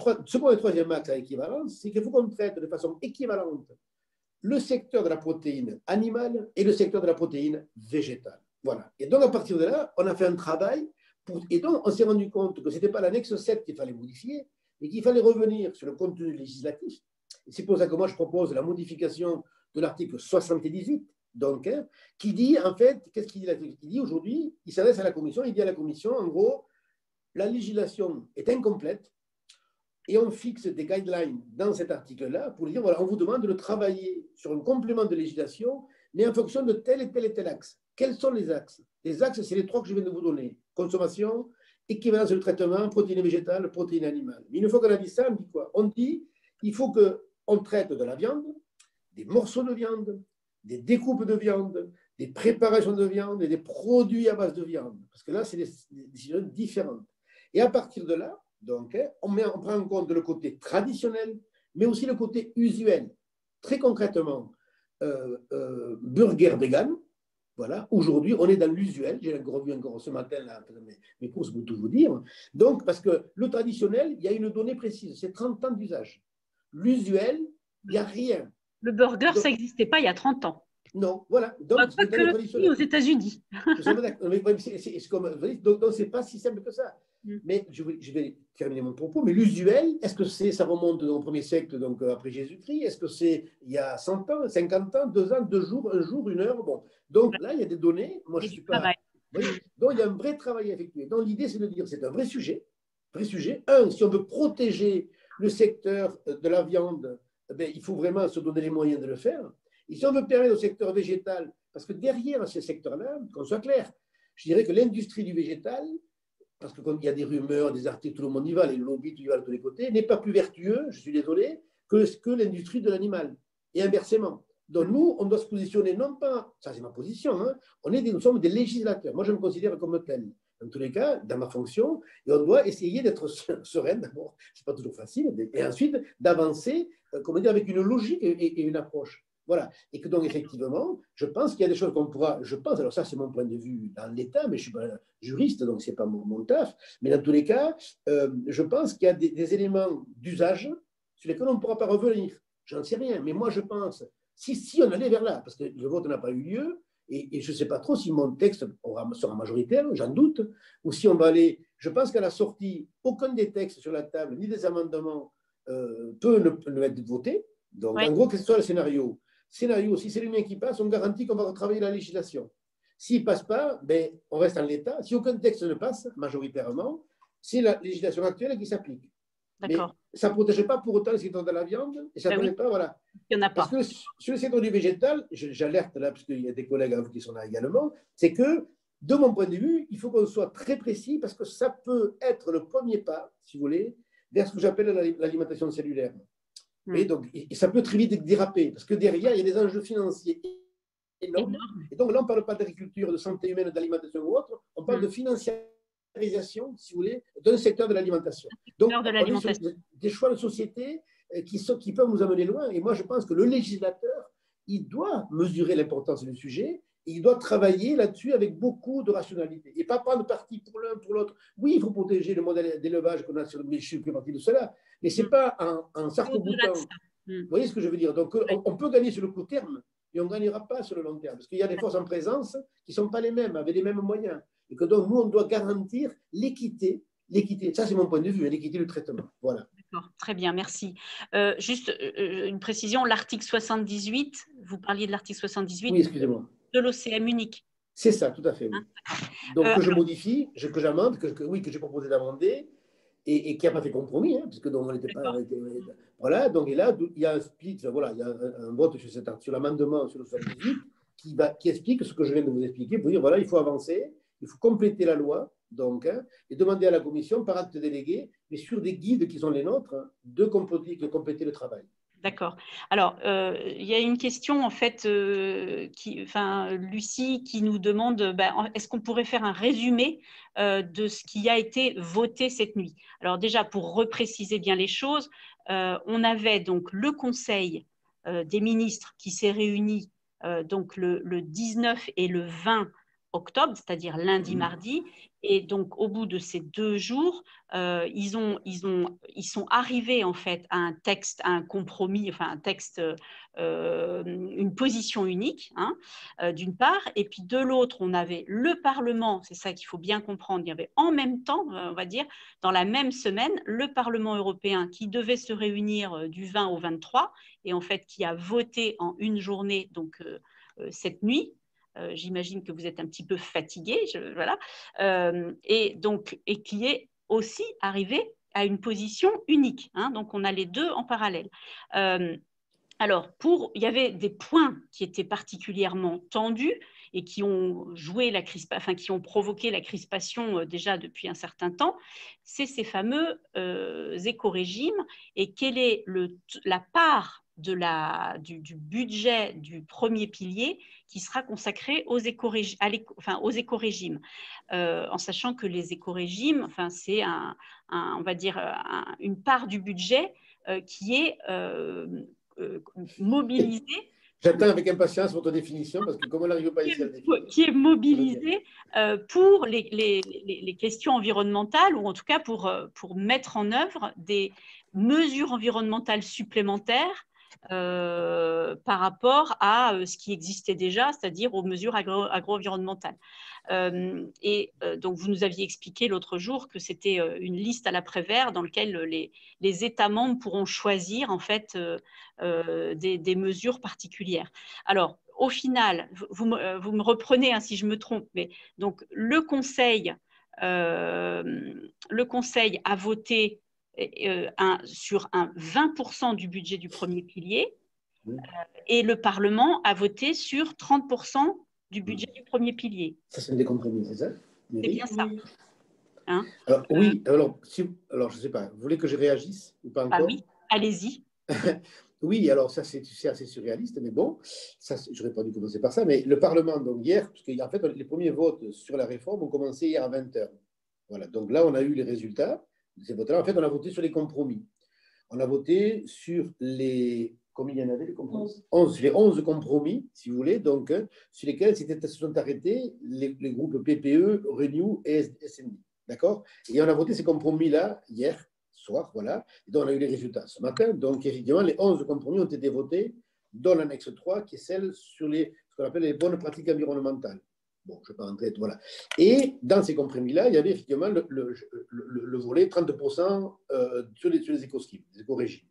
troisième axe à équivalence, c'est qu'il faut qu'on traite de façon équivalente le secteur de la protéine animale et le secteur de la protéine végétale. Voilà. Et donc, à partir de là, on a fait un travail et donc, on s'est rendu compte que ce n'était pas l'annexe 7 qu'il fallait modifier, mais qu'il fallait revenir sur le contenu législatif. Et c'est pour ça que moi, je propose la modification de l'article 78, donc, hein, qui dit, en fait, qu'est-ce qu'il dit l'article? Il dit aujourd'hui, il s'adresse à la Commission, il dit à la Commission, en gros, la législation est incomplète, et on fixe des guidelines dans cet article-là pour dire, voilà, on vous demande de travailler sur un complément de législation, mais en fonction de tel et tel axe. Quels sont les axes? Les axes, c'est les trois que je viens de vous donner. Consommation, équivalence de traitement, protéines végétales, protéines animales. Mais une fois qu'on a dit ça, on dit quoi? On dit, il faut qu'on traite de la viande, des morceaux de viande, des découpes de viande, des préparations de viande et des produits à base de viande. Parce que là, c'est des décisions différentes. Et à partir de là, donc, on prend en compte le côté traditionnel, mais aussi le côté usuel. Très concrètement, burger vegan, voilà, aujourd'hui, on est dans l'usuel. J'ai revu encore ce matin là, mes courses pour tout vous dire. Donc, parce que le traditionnel, il y a une donnée précise, c'est 30 ans d'usage. L'usuel, il n'y a rien. Le burger, donc, ça n'existait pas il y a 30 ans. Non, voilà. Donc, pas que aux États-Unis. Donc, c'est pas si simple que ça. Mais je vais terminer mon propos. Mais l'usuel, est-ce que ça remonte au premier siècle, donc après Jésus-Christ? Est-ce que c'est il y a 100 ans, 50 ans, 2 ans, 2 jours, 1 jour, 1 heure? Bon. Donc là, il y a des données. Moi, je ne suis pas. Oui. Donc, il y a un vrai travail à effectuer. Donc, l'idée, c'est de dire c'est un vrai sujet. Vrai sujet. Si on veut protéger le secteur de la viande, ben, il faut vraiment se donner les moyens de le faire. Et si on veut permettre au secteur végétal, parce que derrière ce secteur-là, qu'on soit clair, je dirais que l'industrie du végétal, parce que quand il y a des rumeurs, des articles, tout le monde y va, les lobbies, tout y va de tous les côtés, n'est pas plus vertueux, je suis désolé, que l'industrie de l'animal. Et inversement. Donc nous, on doit se positionner, non pas, ça c'est ma position, hein, nous sommes des législateurs. Moi, je me considère comme tel. Dans tous les cas, dans ma fonction, et on doit essayer d'être serein d'abord, c'est pas toujours facile, et ensuite d'avancer, comment dire, avec une logique et une approche. Voilà. Et que donc, effectivement, je pense qu'il y a des choses qu'on pourra, je pense, alors ça, c'est mon point de vue dans l'État, mais je ne suis pas juriste, donc ce n'est pas mon taf, mais dans tous les cas, je pense qu'il y a des éléments d'usage sur lesquels on ne pourra pas revenir. J'en sais rien, mais moi, je pense, si on allait vers là, parce que le vote n'a pas eu lieu, et je ne sais pas trop si mon texte sera majoritaire, j'en doute, ou si on va aller, je pense qu'à la sortie, aucun des textes sur la table, ni des amendements, peut ne être voté. Donc, en gros, quel que soit le scénario, si c'est le mien qui passe, on garantit qu'on va retravailler la législation. S'il ne passe pas, ben, on reste en l'état. Si aucun texte ne passe, majoritairement, c'est la législation actuelle qui s'applique. Mais ça ne protège pas pour autant le secteur de la viande, et ça ne protège pas, voilà. Il n'y en a pas. Parce que sur le secteur du végétal, j'alerte là, parce qu'il y a des collègues qui sont là également, c'est que, de mon point de vue, il faut qu'on soit très précis, parce que ça peut être le premier pas, si vous voulez, vers ce que j'appelle l'alimentation cellulaire. Et donc, ça peut très vite déraper, parce que derrière, il y a des enjeux financiers énormes. Et donc là, on ne parle pas d'agriculture, de santé humaine, d'alimentation ou autre, on parle de financiarisation, si vous voulez, d'un secteur de l'alimentation. Donc, on est sur des choix de société qui peuvent nous amener loin. Et moi, je pense que le législateur, il doit mesurer l'importance du sujet il doit travailler là-dessus avec beaucoup de rationalité et pas prendre parti pour l'un, pour l'autre. Oui, il faut protéger le modèle d'élevage qu'on a sur le méchu, qui fait partie de cela, mais ce n'est pas en s'arc-boutant. Vous voyez ce que je veux dire? Donc, on peut gagner sur le court terme, mais on ne gagnera pas sur le long terme, parce qu'il y a des forces en présence qui ne sont pas les mêmes, avec les mêmes moyens. Et que donc, nous, on doit garantir l'équité. L'équité, ça c'est mon point de vue, l'équité du traitement. Voilà. D'accord, très bien, merci. Juste une précision, l'article 78, vous parliez de l'article 78 oui, excusez-moi. De l'OCM unique. C'est ça, tout à fait. Oui. Hein, donc, que je modifie, que j'amende, que j'ai proposé d'amender, et qui n'a pas fait compromis, hein, puisque donc, on n'était pas. Voilà, donc et là, il y a un split, voilà, il y a un vote sur l'amendement sur le 78 qui explique ce que je viens de vous expliquer, pour dire voilà, il faut avancer, il faut compléter la loi, donc, hein, et demander à la Commission, par acte délégué, mais sur des guides qui sont les nôtres, hein, de compléter le travail. D'accord. Alors, il y a une question, en fait, Lucie, qui nous demande, est-ce qu'on pourrait faire un résumé de ce qui a été voté cette nuit? Alors déjà, pour repréciser bien les choses, on avait donc le Conseil des ministres qui s'est réuni donc le 19 et le 20 octobre, c'est-à-dire lundi, mardi. Et donc, au bout de ces 2 jours, ils sont arrivés en fait à un texte, à un compromis, enfin un texte, une position unique, hein, d'une part. Et puis de l'autre, on avait le Parlement, c'est ça qu'il faut bien comprendre, il y avait en même temps, on va dire, dans la même semaine, le Parlement européen qui devait se réunir du 20 au 23 et en fait qui a voté en une journée, donc cette nuit. J'imagine que vous êtes un petit peu fatigué, voilà, et qui est aussi arrivé à une position unique. Hein, donc, on a les deux en parallèle. Alors, il y avait des points qui étaient particulièrement tendus et qui ont qui ont provoqué la crispation déjà depuis un certain temps, c'est ces fameux éco-régimes et quelle est la part du budget du premier pilier qui sera consacré aux éco-régimes, en sachant que les éco-régimes, c'est on va dire une part du budget qui est mobilisé. J'attends avec impatience votre définition, parce que comme on n'arrive pas ici à la définir. Qui est mobilisé pour les questions environnementales, ou en tout cas pour mettre en œuvre des mesures environnementales supplémentaires par rapport à ce qui existait déjà, c'est-à-dire aux mesures agro-environnementales. Donc, vous nous aviez expliqué l'autre jour que c'était une liste à l'après-vert dans laquelle les États membres pourront choisir en fait des mesures particulières. Alors, au final, vous me reprenez hein, si je me trompe, mais donc le Conseil a voté sur un 20% du budget du premier pilier et le Parlement a voté sur 30% du budget du premier pilier. Ça, c'est des compromis, c'est ça? C'est bien ça. Hein, alors, oui, alors je ne sais pas, vous voulez que je réagisse ou pas encore? Ah oui, allez-y. Oui, alors ça, c'est assez surréaliste, mais bon, je n'aurais pas dû commencer par ça, mais le Parlement, donc hier, parce qu'en fait, les premiers votes sur la réforme ont commencé hier à 20h. Voilà, donc là, on a eu les résultats de ces votes-là. En fait, on a voté sur les compromis. On a voté sur combien il y en avait, les compromis? 11, les 11 compromis, si vous voulez, donc, sur lesquels se sont arrêtés les groupes PPE, Renew et SND. D'accord? Et on a voté ces compromis-là hier soir, voilà, et donc on a eu les résultats ce matin. Donc, effectivement, les 11 compromis ont été votés dans l'annexe 3, qui est celle sur ce qu'on appelle les bonnes pratiques environnementales. Bon, je ne vais pas rentrer, voilà. Et dans ces compromis-là, il y avait effectivement le volet 30% sur les éco-schemes, les éco-régimes.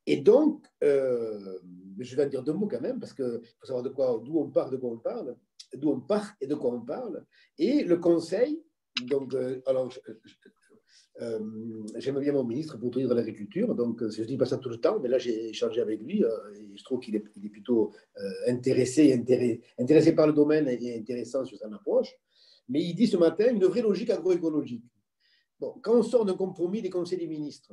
Et donc, je vais dire 2 mots quand même, parce qu'il faut savoir d'où on part, de quoi on parle, d'où on part et de quoi on parle. Et le Conseil, donc, alors, j'aime bien mon ministre pour tout de l'agriculture, donc je ne dis pas ça tout le temps, mais là j'ai échangé avec lui et je trouve qu'il est plutôt intéressé par le domaine et intéressant sur son approche. Mais il dit ce matin une vraie logique agroécologique. Bon, quand on sort d'un compromis des conseils des ministres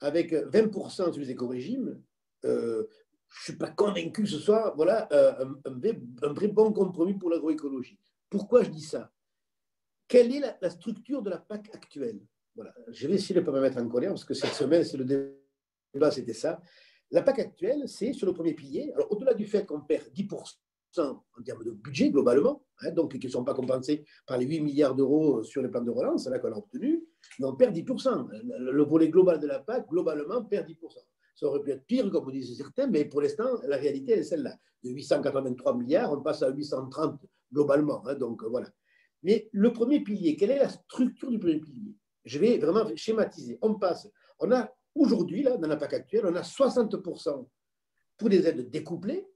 avec 20% sur les éco-régimes, je ne suis pas convaincu que ce soit voilà, un vrai bon compromis pour l'agroécologie. Pourquoi je dis ça? Quelle est la structure de la PAC actuelle? Voilà. Je vais essayer de ne pas me mettre en colère, parce que cette semaine, c'est le débat, c'était ça. La PAC actuelle, c'est sur le premier pilier. Alors, au-delà du fait qu'on perd 10% en termes de budget globalement, hein, donc qui ne sont pas compensés par les 8 milliards d'euros sur les plans de relance là qu'on a obtenus, mais on perd 10%. Le volet global de la PAC, globalement, perd 10%. Ça aurait pu être pire, comme vous disent certains, mais pour l'instant, la réalité, elle est celle-là. De 883 milliards, on passe à 830 globalement. Hein, donc voilà. Mais le premier pilier, quelle est la structure du premier pilier? Je vais vraiment schématiser. On a aujourd'hui, là, dans la PAC actuelle, on a 60% pour les aides découplées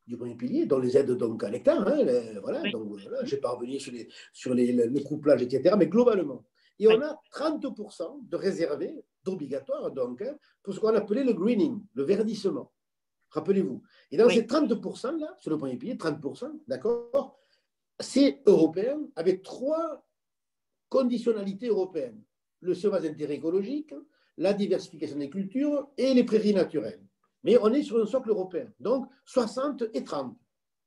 du premier pilier, dont les aides donc à l'hectare. Hein, voilà, Oui. donc voilà, je ne vais pas revenir sur le couplage, etc., mais globalement. Et on a 30% de réservés, d'obligatoires, donc, hein, pour ce qu'on appelait le greening, le verdissement. Rappelez-vous. Et dans ces 30%-là, sur le premier pilier, 30%, d'accord, c'est européen avec 3 conditionnalités européennes. Le chômage d'intérêt écologique, la diversification des cultures et les prairies naturelles. Mais on est sur un socle européen. Donc, 60 et 30.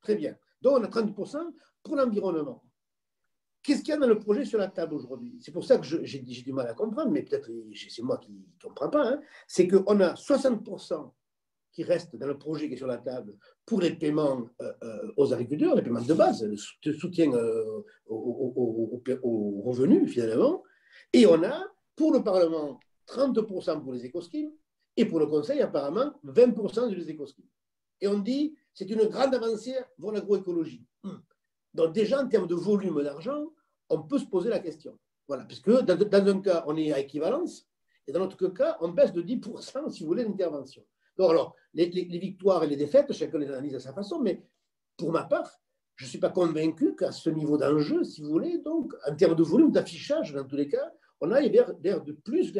Très bien. Donc, on a 30% pour l'environnement. Qu'est-ce qu'il y a dans le projet sur la table aujourd'hui? C'est pour ça que j'ai du mal à comprendre, mais peut-être c'est moi qui ne comprends pas. Hein. C'est qu'on a 60% qui restent dans le projet qui est sur la table pour les paiements aux agriculteurs, les paiements de base, le soutien aux revenus, finalement. Et on a, pour le Parlement, 30% pour les éco-schemes et pour le Conseil, apparemment, 20% sur les éco-schemes. Et on dit c'est une grande avancée pour l'agroécologie. Donc, déjà, en termes de volume d'argent, on peut se poser la question. Voilà, parce que dans un cas, on est à équivalence, et dans l'autre cas, on baisse de 10%, si vous voulez, l'intervention. Donc, alors, les victoires et les défaites, chacun les analyse à sa façon, mais pour ma part, je ne suis pas convaincu qu'à ce niveau d'enjeu, si vous voulez, donc, en termes de volume d'affichage, dans tous les cas, on aille vers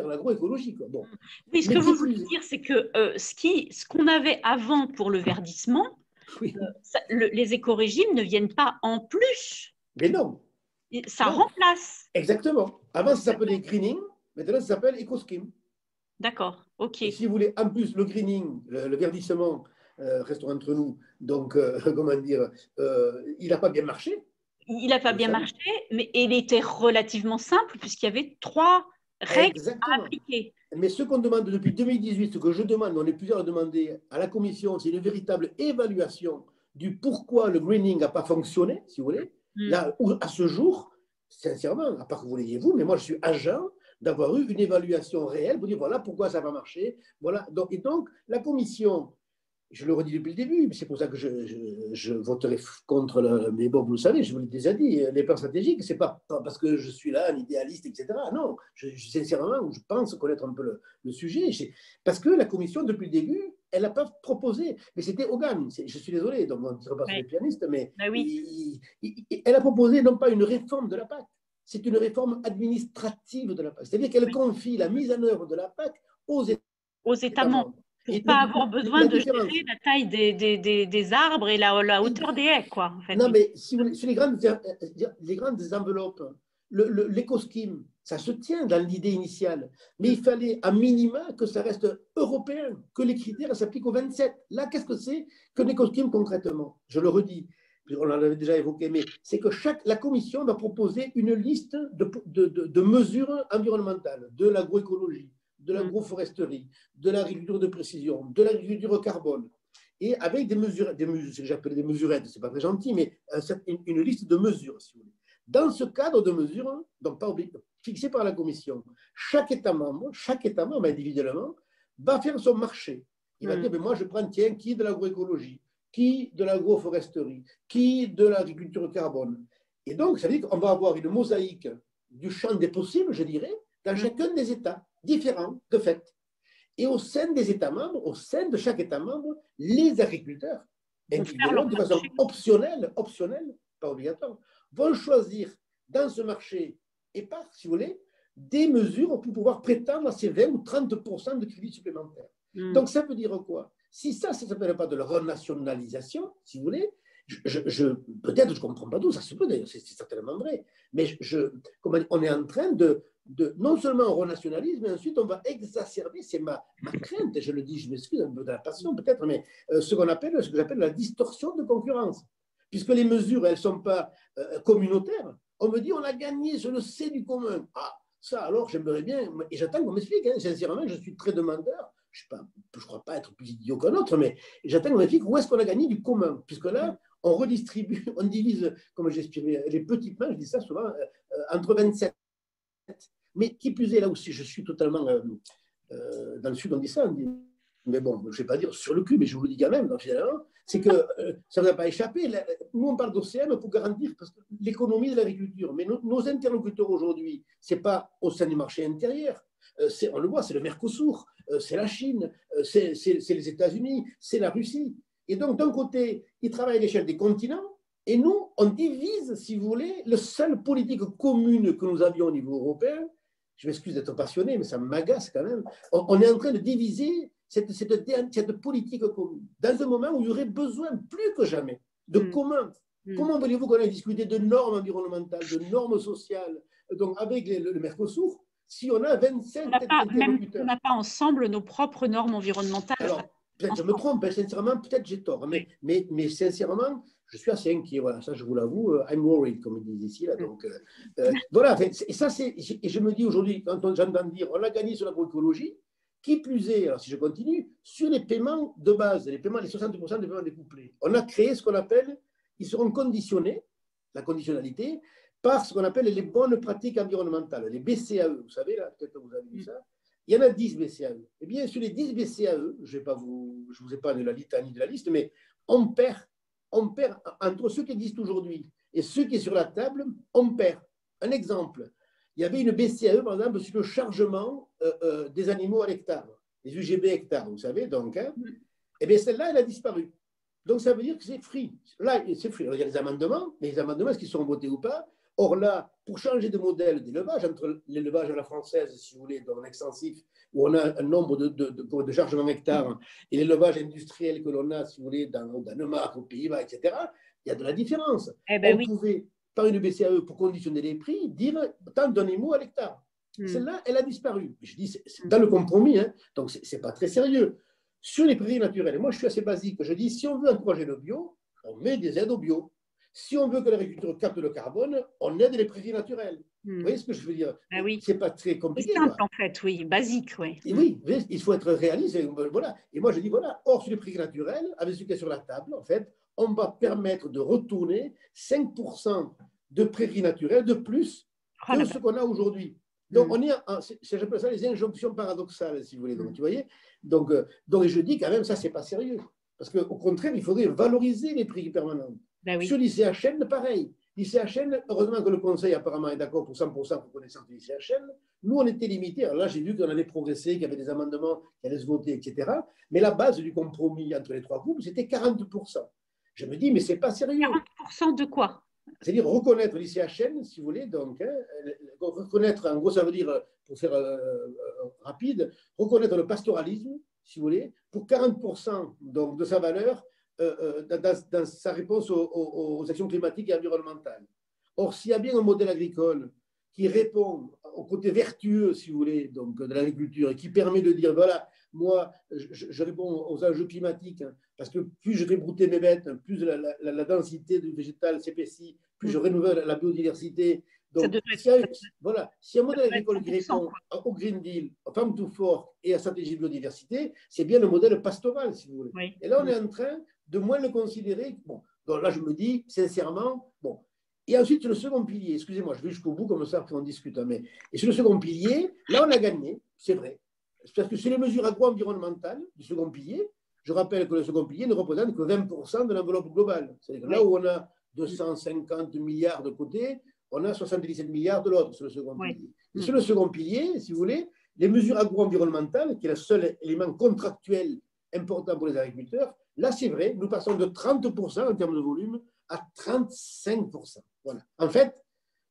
l'agroécologie. Bon. Oui, ce que vous voulez dire, c'est que ce qu'on avait avant pour le verdissement, les éco-régimes ne viennent pas en plus. Mais non. Ça remplace. Exactement. Avant, ça s'appelait greening, maintenant, ça s'appelle éco-scheme. D'accord, ok. Et si vous voulez, en plus, le greening, le verdissement, restons entre nous, donc, comment dire, il n'a pas bien marché. Il n'a pas bien marché, mais il était relativement simple puisqu'il y avait 3 règles à appliquer. Mais ce qu'on demande depuis 2018, ce que je demande, on est plusieurs à demander à la Commission, c'est une véritable évaluation du pourquoi le greening n'a pas fonctionné, si vous voulez. Là, à ce jour, sincèrement, à part que vous l'ayez vous, mais moi je suis agent d'avoir eu une évaluation réelle pour dire voilà pourquoi ça va marcher. Voilà. Et donc, la Commission, je le redis depuis le début, mais c'est pour ça que je voterai contre mais bon, vous le savez, je vous l'ai déjà dit, les plans stratégiques, c'est pas parce que je suis là, un idéaliste, etc. Non, sincèrement, je pense connaître un peu le sujet. Parce que la Commission, depuis le début, elle n'a pas proposé, mais c'était Hogan, je suis désolé, donc on ne tire pas sur les pianistes, mais elle a proposé non pas une réforme de la PAC, c'est une réforme administrative de la PAC. C'est-à-dire qu'elle confie la mise en œuvre de la PAC aux États membres. Pour ne pas avoir besoin de gérer la taille des arbres et la hauteur des haies, quoi. En fait. Non, mais si vous voulez, sur les grandes enveloppes, l'éco-scheme, ça se tient dans l'idée initiale. Mais il fallait à minima que ça reste européen, que les critères s'appliquent aux 27. Là, qu'est-ce que c'est que l'éco-scheme concrètement? Je le redis, on en avait déjà évoqué, mais c'est que la Commission va proposer une liste de mesures environnementales, de l'agroécologie, de l'agroforesterie, de l'agriculture de précision, de l'agriculture carbone, et avec des mesures, ce que j'appelle des mesurettes, c'est pas très gentil, mais une liste de mesures, si vous voulez. Dans ce cadre de mesures, donc pas fixé par la Commission, chaque État membre individuellement, va faire son marché. Il va dire, mais moi je prends, tiens, qui de l'agroécologie, qui de l'agroforesterie, qui de l'agriculture carbone. Et donc, ça veut dire qu'on va avoir une mosaïque du champ des possibles, je dirais, dans chacun des États, différents de fait. Et au sein des États membres, au sein de chaque État membre, les agriculteurs, individuellement, de façon optionnelle, pas obligatoire, vont choisir dans ce marché épars, si vous voulez, des mesures pour pouvoir prétendre à ces 20 ou 30% de crédits supplémentaires. Donc, ça veut dire quoi? Si ça ne s'appelle pas de la renationalisation, si vous voulez, peut-être je ne comprends pas tout, ça se peut d'ailleurs, c'est certainement vrai, mais on est en train de non seulement on renationalise, mais ensuite on va exacerber, c'est ma crainte, et je le dis, je m'excuse un peu de la passion peut-être, mais ce que j'appelle la distorsion de concurrence. Puisque les mesures, elles ne sont pas communautaires, on me dit on a gagné sur le C du commun. Ah, ça alors j'aimerais bien, et j'attends qu'on m'explique, hein, sincèrement, je suis très demandeur, je ne crois pas être plus idiot qu'un autre, mais j'attends qu'on m'explique où est-ce qu'on a gagné du commun, puisque là, on redistribue, on divise, comme j'expliquais, les petits pains, je dis ça souvent, entre 27. Mais qui plus est, là aussi, je suis totalement dans le sud, on dit ça, mais bon, je ne vais pas dire sur le cul, mais je vous le dis quand même, finalement, c'est que ça ne va pas échapper. Nous, on parle d'OCM pour garantir l'économie de l'agriculture. Mais nos interlocuteurs aujourd'hui, ce n'est pas au sein du marché intérieur. On le voit, c'est le Mercosur, c'est la Chine, c'est les États-Unis, c'est la Russie. Et donc, d'un côté, ils travaillent à l'échelle des continents, et nous, on divise, si vous voulez, la seule politique commune que nous avions au niveau européen. Je m'excuse d'être passionné, mais ça m'agace quand même. On est en train de diviser cette politique commune, dans un moment où il y aurait besoin plus que jamais de commun. Comment voulez-vous qu'on ait discuté de normes environnementales, de normes sociales, donc avec le Mercosur, si on a 25 interlocuteurs? On n'a pas ensemble nos propres normes environnementales. Alors, peut-être je me trompe, sincèrement, peut-être j'ai tort, mais sincèrement, je suis assez inquiet, voilà, ça je vous l'avoue, I'm worried, comme ils disent ici, là, donc, voilà, et ça c'est, et je me dis aujourd'hui, quand j'entends dire, on a gagné sur l'agroécologie, qui plus est, alors si je continue, sur les paiements de base, les 60% des paiements découplés, on a créé ce qu'on appelle, ils seront conditionnés, la conditionnalité, par ce qu'on appelle les bonnes pratiques environnementales, les BCAE, vous savez, là, peut-être que vous avez vu ça. Il y en a 10 BCAE. Eh bien, sur les 10 BCAE, je ne vous ai pas de la litanie de la liste, mais on perd entre ceux qui existent aujourd'hui et ceux qui sont sur la table, on perd. Un exemple, il y avait une BCAE, par exemple, sur le chargement des animaux à l'hectare, les UGB hectares, vous savez, donc. Hein, eh bien, celle-là, elle a disparu. Donc, ça veut dire que c'est free. Là, c'est free. Alors, il y a les amendements, mais les amendements, est-ce qu'ils seront votés ou pas? Or là, pour changer de modèle d'élevage, entre l'élevage à la française, si vous voulez, dans l'extensif, où on a un nombre de chargements hectares, et l'élevage industriel que l'on a, si vous voulez, au Danemark, aux Pays-Bas, etc., il y a de la différence. On pouvait, par une BCAE, pour conditionner les prix, dire tant d'animaux à l'hectare. Celle-là, elle a disparu. Je dis, c'est dans le compromis, hein, donc ce n'est pas très sérieux. Sur les prairies naturelles, moi je suis assez basique, je dis, si on veut encourager le bio, on met des aides au bio. Si on veut que l'agriculture capte le carbone, on aide les prairies naturelles. Vous voyez ce que je veux dire? C'est pas très compliqué. C'est simple, en fait, oui, basique. Oui, et oui, il faut être réaliste. Voilà. Et moi, je dis, voilà, or, sur les prairies naturelles, avec ce qu'il y a sur la table, en fait, on va permettre de retourner 5% de prairies naturelles de plus que ce qu'on a aujourd'hui. Donc, on est, j'appelle ça les injonctions paradoxales, si vous voulez. Donc, vous voyez, donc, je dis quand même, ça, c'est pas sérieux. Parce qu'au contraire, il faudrait valoriser les prix permanents. Sur l'ICHN, pareil. L'ICHN, heureusement que le Conseil apparemment est d'accord pour 100% reconnaissance de l'ICHN. Nous, on était limités. Alors là, j'ai vu qu'on avait progressé, qu'il y avait des amendements qui allaient se voter, etc. Mais la base du compromis entre les trois groupes, c'était 40%. Je me dis, mais c'est pas sérieux. 40% de quoi? C'est-à-dire reconnaître l'ICHN, si vous voulez, donc, hein, reconnaître, en gros, ça veut dire, pour faire rapide, reconnaître le pastoralisme, si vous voulez, pour 40% donc, de sa valeur dans sa réponse aux actions climatiques et environnementales. Or, s'il y a bien un modèle agricole qui répond au côté vertueux, si vous voulez, donc, de l'agriculture et qui permet de dire, voilà, moi, je réponds aux enjeux climatiques, hein, parce que plus je fais brouter mes bêtes, plus la densité du végétal s'épaissit, plus je renouvelle la biodiversité. Donc, s'il y a un modèle agricole qui répond au Green Deal, au Farm to Fork et à la stratégie de biodiversité, c'est bien le modèle pastoral, si vous voulez. Oui. Et là, on est en train de moins le considérer. Bon, donc là, je me dis, sincèrement, bon. Et ensuite, sur le second pilier, excusez-moi, je vais jusqu'au bout, comme ça, après on discute. Hein, et sur le second pilier, là, on a gagné, c'est vrai. Parce que sur les mesures agro-environnementales du second pilier, je rappelle que le second pilier ne représente que 20% de l'enveloppe globale. C'est-à-dire que là où on a 250 milliards de côté, on a 77 milliards de l'autre sur le second pilier. Et sur le second pilier, si vous voulez, les mesures agro-environnementales, qui est le seul élément contractuel important pour les agriculteurs, là, c'est vrai, nous passons de 30% en termes de volume à 35%. Voilà. En fait,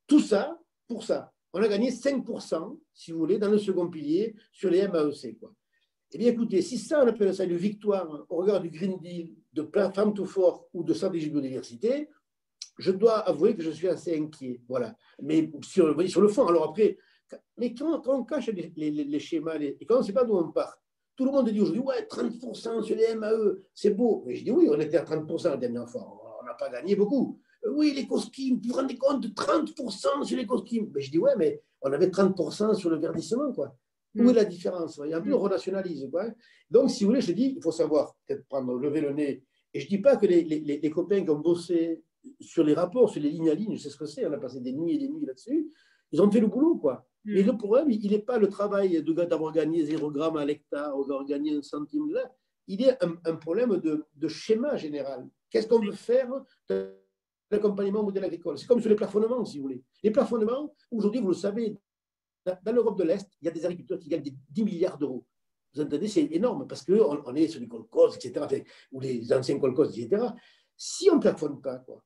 tout ça, pour ça, on a gagné 5%, si vous voulez, dans le second pilier sur les MAEC. Quoi. Eh bien, écoutez, si ça, on appelle ça une victoire au regard du Green Deal, de Farm to Fork ou de stratégie de biodiversité, je dois avouer que je suis assez inquiet. Voilà. Mais sur le fond, alors après, mais quand on cache les schémas et quand on ne sait pas d'où on part, tout le monde dit aujourd'hui, ouais, 30% sur les MAE, c'est beau. Mais je dis oui, on était à 30% la dernière fois, on n'a pas gagné beaucoup. Oui, les coskimes, vous vous rendez compte de 30% sur les coskimes? Mais je dis ouais, mais on avait 30% sur le verdissement, quoi. Où est la différence? Il y a un peu, on renationalise, quoi. Donc, si vous voulez, je dis, il faut savoir, peut-être lever le nez Et je ne dis pas que les copains qui ont bossé sur les rapports, sur les lignes à ligne, je sais ce que c'est, on a passé des nuits et des nuits là-dessus, ils ont fait le boulot, quoi. Mais le problème, il n'est pas le travail d'avoir gagné 0 gramme à l'hectare ou d'avoir gagné 1 centime là. Il est un problème de schéma général. Qu'est-ce qu'on veut faire de l'accompagnement au modèle agricole? C'est comme sur les plafonnements, si vous voulez. Les plafonnements, aujourd'hui, vous le savez, dans l'Europe de l'Est, il y a des agriculteurs qui gagnent 10 milliards d'euros. Vous entendez, c'est énorme parce qu'on est sur les kolkhozes, etc., ou les anciens kolkhozes, etc. Si on ne plafonne pas, quoi,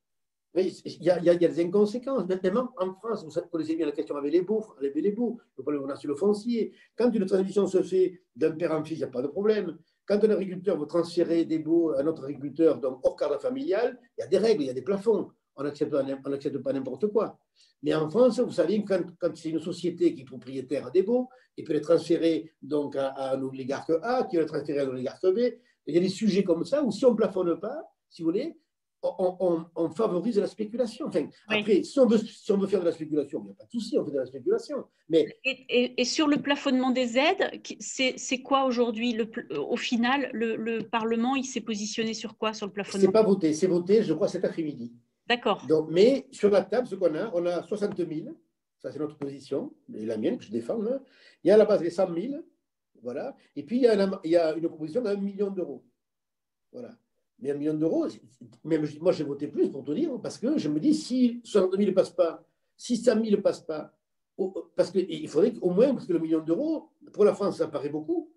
il y a des inconséquences. Maintenant, en France, vous connaissez bien la question avec les baux, le problème on a sur le foncier. Quand une transition se fait d'un père en fils, il n'y a pas de problème. Quand un agriculteur veut transférer des baux à un autre agriculteur, donc hors cadre familial, il y a des règles, il y a des plafonds. On n'accepte pas n'importe quoi. Mais en France, vous savez, quand c'est une société qui est propriétaire des baux, il peut les transférer donc à un oligarque A, qui va les transférer à un oligarque B. Il y a des sujets comme ça où si on ne plafonne pas, si vous voulez, on favorise la spéculation. Enfin, Oui. après, si on veut faire de la spéculation, il n'y a pas de souci, on fait de la spéculation. Mais et sur le plafonnement des aides, c'est quoi aujourd'hui au final, le Parlement, il s'est positionné sur quoi sur le ce plafonnement? n'est pas voté, c'est voté, je crois, cet après-midi. D'accord. Donc, mais sur la table, ce qu'on a, on a 60 000, ça c'est notre position, et la mienne que je défends. Là. Il y a à la base les 100 000, voilà, et puis il y a une proposition d'1 million d'euros. Voilà. Mais 1 million d'euros, même moi j'ai voté plus pour te dire, parce que je me dis, si 60 000 ne passe pas, si 100 000 ne passe pas, parce qu'il faudrait qu'au moins, parce que le million d'euros, pour la France, ça paraît beaucoup,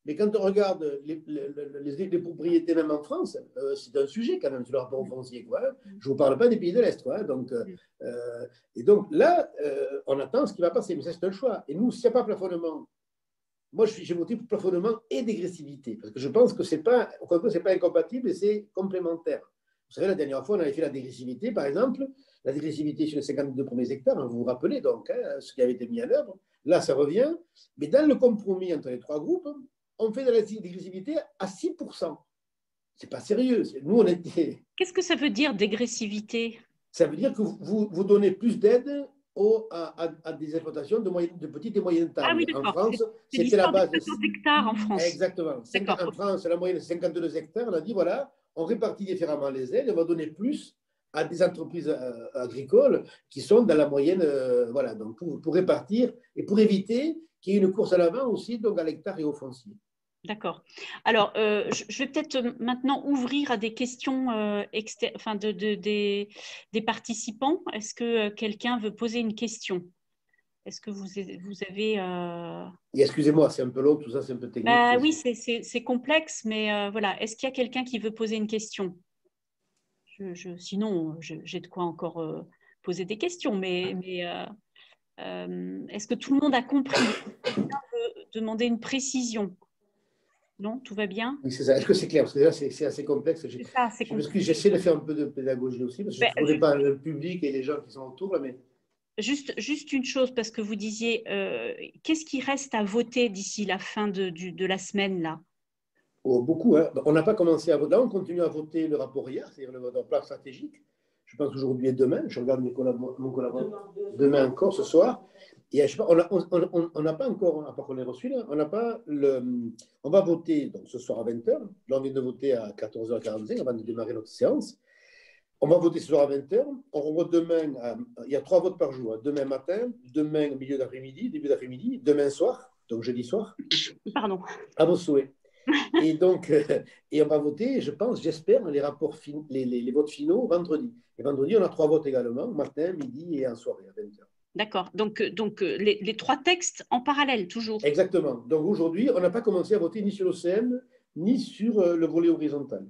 mais quand on regarde les propriétés même en France, c'est un sujet quand même sur le rapport au foncier. Quoi. Je ne vous parle pas des pays de l'Est. Quoi. Donc, et donc là, on attend ce qui va passer, mais ça c'est un choix. Et nous, s'il n'y a pas plafonnement, moi j'ai voté pour plafonnement et dégressivité, parce que je pense que ce n'est pas incompatible et c'est complémentaire. Vous savez, la dernière fois, on avait fait la dégressivité, par exemple, la dégressivité sur les 52 premiers hectares, hein, vous vous rappelez donc ce qui avait été mis en œuvre. Là, ça revient, mais dans le compromis entre les trois groupes, on fait de la dégressivité à 6%. C'est pas sérieux. Nous, on était. Qu'est-ce que ça veut dire dégressivité? Ça veut dire que vous donnez plus d'aide à des exploitations de petite et moyenne taille. Ah oui, en d'accord. France, C'est c'était la base de 50 hectares en France. Exactement. En France, la moyenne, c'est 52 hectares. On a dit, voilà, on répartit différemment les aides, on va donner plus à des entreprises agricoles qui sont dans la moyenne, voilà, donc pour répartir et pour éviter qu'il y ait une course à l'avant aussi, donc à l'hectare et au foncier. D'accord. Alors, je vais peut-être maintenant ouvrir à des questions enfin des participants. Est-ce que quelqu'un veut poser une question? Est-ce que vous avez… Et excusez-moi, c'est un peu long, tout ça, c'est un peu technique. Oui, c'est complexe, mais voilà. Est-ce qu'il y a quelqu'un qui veut poser une question? Sinon, j'ai de quoi encore poser des questions, mais est-ce que tout le monde a compris? Quelqu'un veut demander une précision? Non, tout va bien? Oui, c'est ça. Est-ce que c'est clair? Parce que là, c'est assez complexe. C'est ça, c'est complexe. J'essaie de faire un peu de pédagogie aussi, parce que je ne connais pas le public et les gens qui sont autour. Là, mais... Juste une chose, parce que vous disiez, qu'est-ce qui reste à voter d'ici la fin de la semaine, là? Oh, beaucoup. Hein. On n'a pas commencé à voter. Là, on continue à voter le rapport hier, c'est-à-dire le plan stratégique. Je pense qu'aujourd'hui et demain, je regarde mon collaborateur, demain encore, ce soir. Et je sais pas, on n'a pas encore, à part qu'on l'ait reçu, là, on n'a pas on va voter donc, ce soir à 20h. Là, on vient de voter à 14h45 avant de démarrer notre séance. On va voter ce soir à 20h. On revote demain, il y a 3 votes par jour. Hein. Demain matin, demain milieu d'après-midi, début d'après-midi, demain soir, donc jeudi soir. Pardon. À vos souhaits. Et donc, et on va voter, je pense, j'espère, les votes finaux vendredi. Et vendredi, on a 3 votes également, matin, midi et en soirée à 20h. D'accord. Donc les 3 textes en parallèle, toujours. Exactement. Donc aujourd'hui, on n'a pas commencé à voter ni sur l'OCM, ni sur le volet horizontal.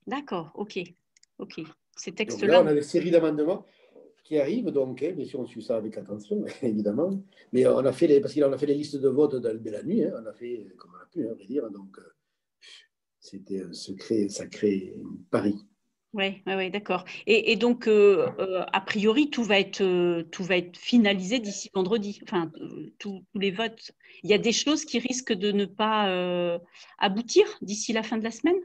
D'accord, ok. Ces textes-là. Là, on a une série d'amendements qui arrivent, donc, bien sûr, on suit ça avec attention, évidemment. Mais on a fait parce qu'on a fait les listes de vote de la nuit, hein, on a fait comme on a pu, à vrai dire. Donc, c'était un sacré pari. Oui, d'accord. Et donc, a priori, tout va être finalisé d'ici vendredi. Enfin, tous les votes. Il y a des choses qui risquent de ne pas aboutir d'ici la fin de la semaine?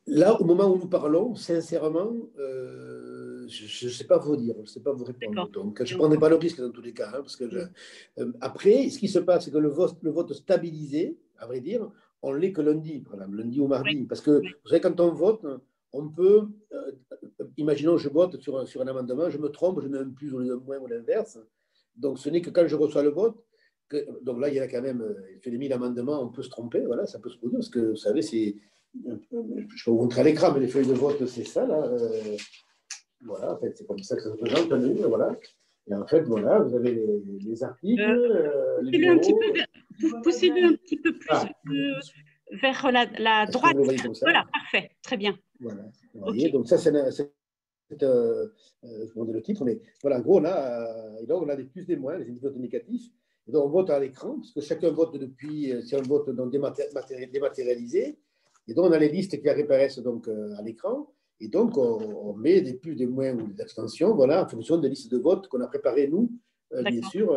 Là, au moment où nous parlons, sincèrement, je ne sais pas vous dire, je ne sais pas vous répondre. Donc, je ne prendrai pas le risque dans tous les cas. Hein, parce que après, ce qui se passe, c'est que le vote stabilisé, à vrai dire, on l'est que lundi, par exemple, lundi ou mardi. Oui. Parce que, Oui. vous savez, quand on vote, on peut, imaginons, je vote sur un amendement, je me trompe, je mets un plus ou un moins ou l'inverse. Donc, ce n'est que quand je reçois le vote, donc là, il y a quand même, sur les 1000 amendements, on peut se tromper, voilà, ça peut se produire, parce que, vous savez, c'est, je vais vous montrer à l'écran, mais les feuilles de vote, c'est ça, là. Voilà, en fait, c'est comme ça que ça se présente, voilà. Et en fait, voilà, vous avez les articles, les numéros. Poussez-le un petit peu plus Ah, vers la est-ce que droite. vous le voyez comme ça? Voilà, parfait, très bien. Voilà, vous Ok. voyez, donc ça, je vous donne le titre, mais voilà, en gros, on a des plus, des moins, les indicateurs négatifs. Et donc, on vote à l'écran, parce que chacun vote depuis, c'est un vote donc dématérialisé. Et donc, on a les listes qui apparaissent donc, à l'écran. Et donc, on met des plus, des moins ou des abstentions, voilà, en fonction des listes de vote qu'on a préparées, nous, bien sûr,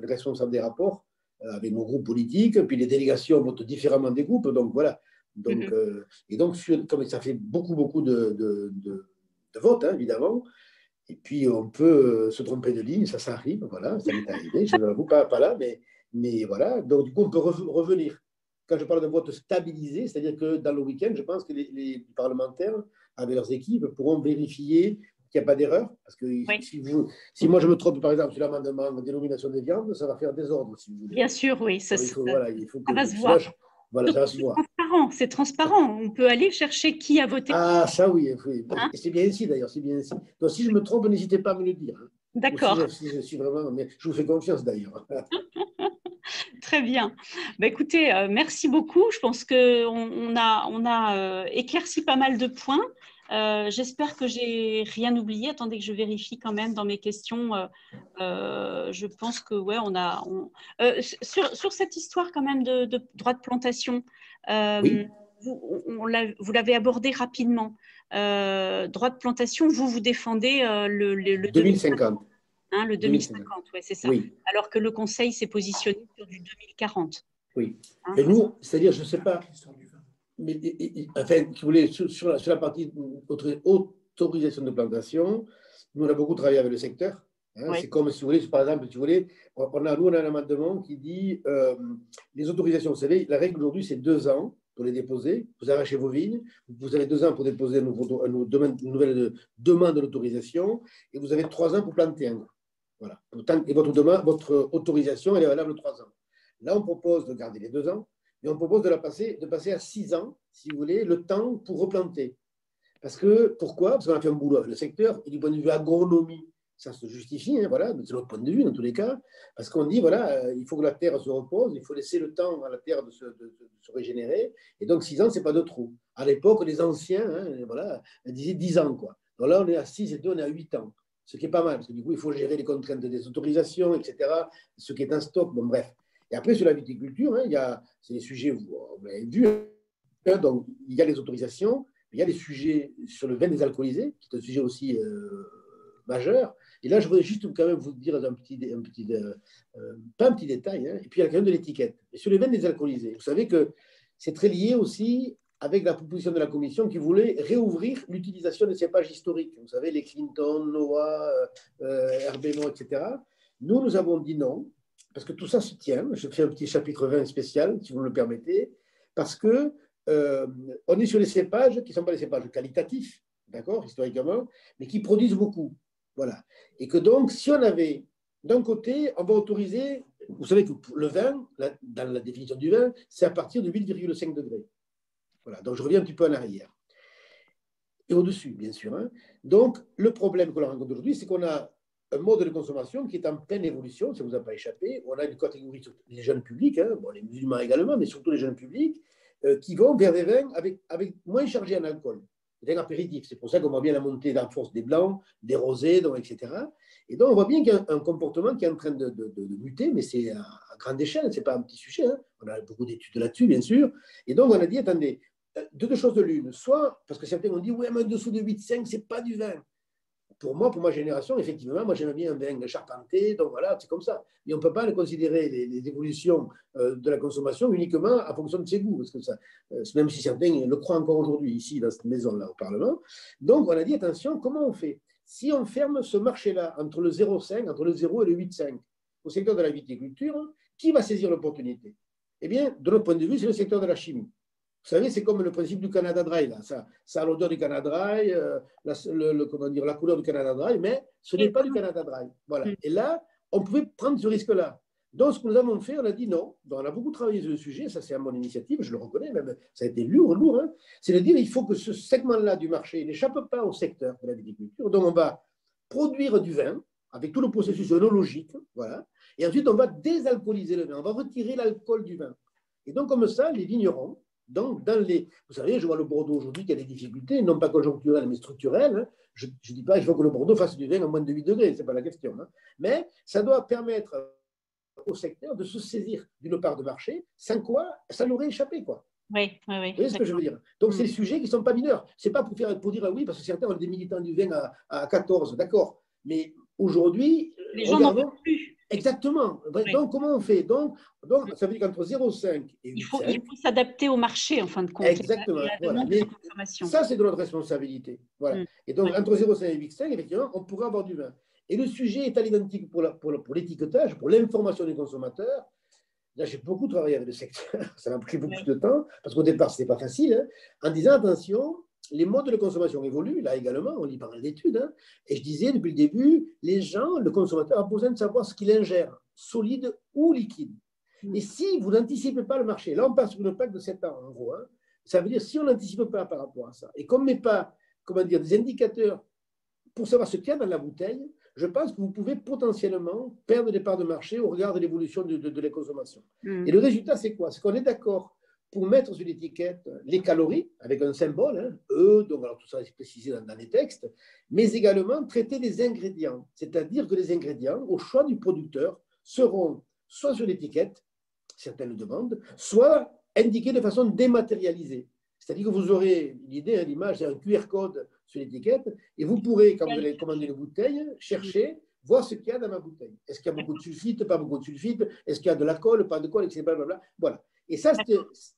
les responsables des rapports, avec nos groupes politiques, puis les délégations votent différemment des groupes. Donc, voilà. Donc, et donc, comme ça fait beaucoup de votes, hein, évidemment, et puis on peut se tromper de ligne, ça arrive, voilà, ça m'est arrivé, je ne l'avoue pas là, mais voilà, donc du coup, on peut revenir. Quand je parle de vote stabilisé, c'est-à-dire que dans le week-end, je pense que les parlementaires, avec leurs équipes, pourront vérifier qu'il n'y a pas d'erreur, parce que Oui. si moi je me trompe, par exemple, sur l'amendement de dénomination des viandes, ça va faire désordre, si vous voulez. Bien sûr, oui, il faut que, ça va se voir. Voilà, ça va se voir. C'est transparent. On peut aller chercher qui a voté. Ah, ça oui. Hein? C'est bien ici d'ailleurs, c'est bien ici. Donc si je me trompe, n'hésitez pas à me le dire. Hein. D'accord. Si je suis vraiment, mais je vous fais confiance d'ailleurs. Très bien. Bah, écoutez, merci beaucoup. Je pense qu'on a éclairci pas mal de points. J'espère que j'ai rien oublié. Attendez que je vérifie quand même dans mes questions. Je pense que ouais, sur cette histoire quand même de droit de plantation, Oui. vous l'avez abordé rapidement. Droit de plantation, vous défendez le 2050. hein, le 2050, ouais, c'est ça. Oui. Alors que le Conseil s'est positionné sur du 2040. Oui. Hein, Mais nous, c'est-à-dire, je ne sais pas, mais enfin, si vous voulez, sur la partie autorisation de plantation, nous, on a beaucoup travaillé avec le secteur. Hein, ouais. C'est comme, si vous voulez, par exemple, si vous voulez, on a un amendement qui dit les autorisations, vous savez, la règle aujourd'hui, c'est 2 ans pour les déposer. Vous arrachez vos vignes, vous avez 2 ans pour déposer une nouvelle demande d'autorisation, et vous avez 3 ans pour planter un. Voilà. Et votre autorisation, elle est valable 3 ans. Là, on propose de garder les 2 ans, et on propose de passer à 6 ans, si vous voulez, le temps pour replanter. Pourquoi? Parce qu'on a fait un boulot avec le secteur, et du point de vue agronomie, ça se justifie, hein, voilà, c'est notre point de vue dans tous les cas, parce qu'on dit, voilà, il faut que la terre se repose, il faut laisser le temps à la terre de se régénérer, et donc 6 ans, ce n'est pas de trop. À l'époque, les anciens, hein, voilà, disaient 10 ans, quoi. Donc là, on est à 6 et 2, on est à 8 ans. Ce qui est pas mal, parce que du coup, il faut gérer les contraintes des autorisations, etc., ce qui est en stock, bon, bref. Et après, sur la viticulture, hein, c'est des sujets, vous l'avez vu, hein, donc il y a les autorisations, il y a des sujets sur le vin désalcoolisé, qui est un sujet aussi majeur. Et là, je voudrais juste quand même vous dire pas un petit détail, hein, et puis il y a quand même de l'étiquette. Et sur les vins désalcoolisés, vous savez que c'est très lié aussi avec la proposition de la Commission qui voulait réouvrir l'utilisation des cépages historiques. Vous savez, les Clinton, Noah, Herbemont, etc. Nous avons dit non, parce que tout ça se tient. Je fais un petit chapitre 20 spécial, si vous me le permettez, parce que on est sur les cépages qui ne sont pas des cépages qualitatifs, d'accord, historiquement, mais qui produisent beaucoup. Voilà. Et que donc, si on avait, d'un côté, on va autoriser, vous savez que le vin, dans la définition du vin, c'est à partir de 8,5 degrés. Voilà. Donc, je reviens un petit peu en arrière. Et au-dessus, bien sûr. Hein. Donc, le problème que l'on rencontre aujourd'hui, c'est qu'on a un mode de consommation qui est en pleine évolution, ça ne vous a pas échappé. On a une catégorie, les jeunes publics, hein, bon, les musulmans également, mais surtout les jeunes publics, qui vont vers des vins avec moins chargés en alcool, des vins apéritifs. C'est pour ça qu'on voit bien la montée en force des blancs, des rosés, donc, etc. Et donc, on voit bien qu'il y a un comportement qui est en train de muter, mais c'est à grande échelle, ce n'est pas un petit sujet. Hein. On a beaucoup d'études là-dessus, bien sûr. Et donc, on a dit, attendez, deux choses de l'une. Soit, parce que certains ont dit, oui, mais en dessous de 8,5, ce n'est pas du vin. Pour moi, pour ma génération, effectivement, moi j'aime bien un vin charpenté, donc voilà, c'est comme ça. Mais on ne peut pas considérer les évolutions de la consommation uniquement en fonction de ses goûts, parce que ça, même si certains le croient encore aujourd'hui, ici, dans cette maison-là, au Parlement. Donc, on a dit, attention, comment on fait? Si on ferme ce marché-là entre le 0,5, entre le 0 et le 8,5, au secteur de la viticulture, qui va saisir l'opportunité? Eh bien, de notre point de vue, c'est le secteur de la chimie. Vous savez, c'est comme le principe du Canada Dry. Là. Ça a l'odeur du Canada Dry, comment dire, la couleur du Canada Dry, mais ce n'est pas du Canada Dry. Voilà. Et là, on pouvait prendre ce risque-là. Donc, ce que nous avons fait, on a dit non. Donc, on a beaucoup travaillé sur le sujet. Ça, c'est à mon initiative, je le reconnais, même ça a été lourd. Hein. C'est de dire il faut que ce segment-là du marché n'échappe pas au secteur de la viticulture. Donc, on va produire du vin avec tout le processus œnologique. Voilà. Et ensuite, on va désalcooliser le vin. On va retirer l'alcool du vin. Et donc, comme ça, les vignerons, donc, vous savez, je vois le Bordeaux aujourd'hui qui a des difficultés, non pas conjoncturelles, mais structurelles. Hein. Je ne dis pas qu'il faut que le Bordeaux fasse du vin à moins de 8 degrés, ce n'est pas la question. Hein. Mais ça doit permettre au secteur de se saisir d'une part de marché, sans quoi ça l'aurait échappé, quoi. Oui. Vous voyez ce que je veux dire? Donc, c'est des sujets qui ne sont pas mineurs. Ce n'est pas pour dire oui, parce que certains ont des militants du vin à 14, d'accord. Mais aujourd'hui, les gens n'en veulent plus. Exactement. Oui. Donc, comment on fait? Donc, ça veut dire qu'entre 0,5 et 8,5… Il faut s'adapter au marché, en fin de compte. Exactement. Voilà. Mais ça, c'est de notre responsabilité. Voilà. Et donc, entre 0,5 et 8,5, effectivement, on pourra avoir du vin. Et le sujet est à l'identique pour l'étiquetage, pour l'information des consommateurs. Là, j'ai beaucoup travaillé avec le secteur. Ça m'a pris beaucoup de temps, parce qu'au départ, ce n'était pas facile, hein, en disant, attention, les modes de consommation évoluent, là également, on lit pas mal d'études, hein, et je disais depuis le début, les gens, le consommateur a besoin de savoir ce qu'il ingère, solide ou liquide. Et si vous n'anticipez pas le marché, là on passe sur une plaque de 7 ans en gros, hein, ça veut dire si on n'anticipe pas par rapport à ça, et qu'on ne met pas, des indicateurs pour savoir ce qu'il y a dans la bouteille, je pense que vous pouvez potentiellement perdre des parts de marché au regard de l'évolution de la consommation. Et le résultat, c'est quoi? C'est qu'on est d'accord pour mettre sur l'étiquette les calories, avec un symbole, hein, donc alors tout ça est précisé dans les textes, mais également traiter les ingrédients. C'est-à-dire que les ingrédients, au choix du producteur, seront soit sur l'étiquette, certaines le demandent, soit indiqués de façon dématérialisée. C'est-à-dire que vous aurez l'idée, l'image, c'est un QR code sur l'étiquette, et vous pourrez, quand vous allez commander une bouteille, chercher, voir ce qu'il y a dans ma bouteille. Est-ce qu'il y a beaucoup de sulfite, pas beaucoup de sulfite? Est-ce qu'il y a de l'alcool, pas de colle, etc. Blablabla. Voilà. Et ça,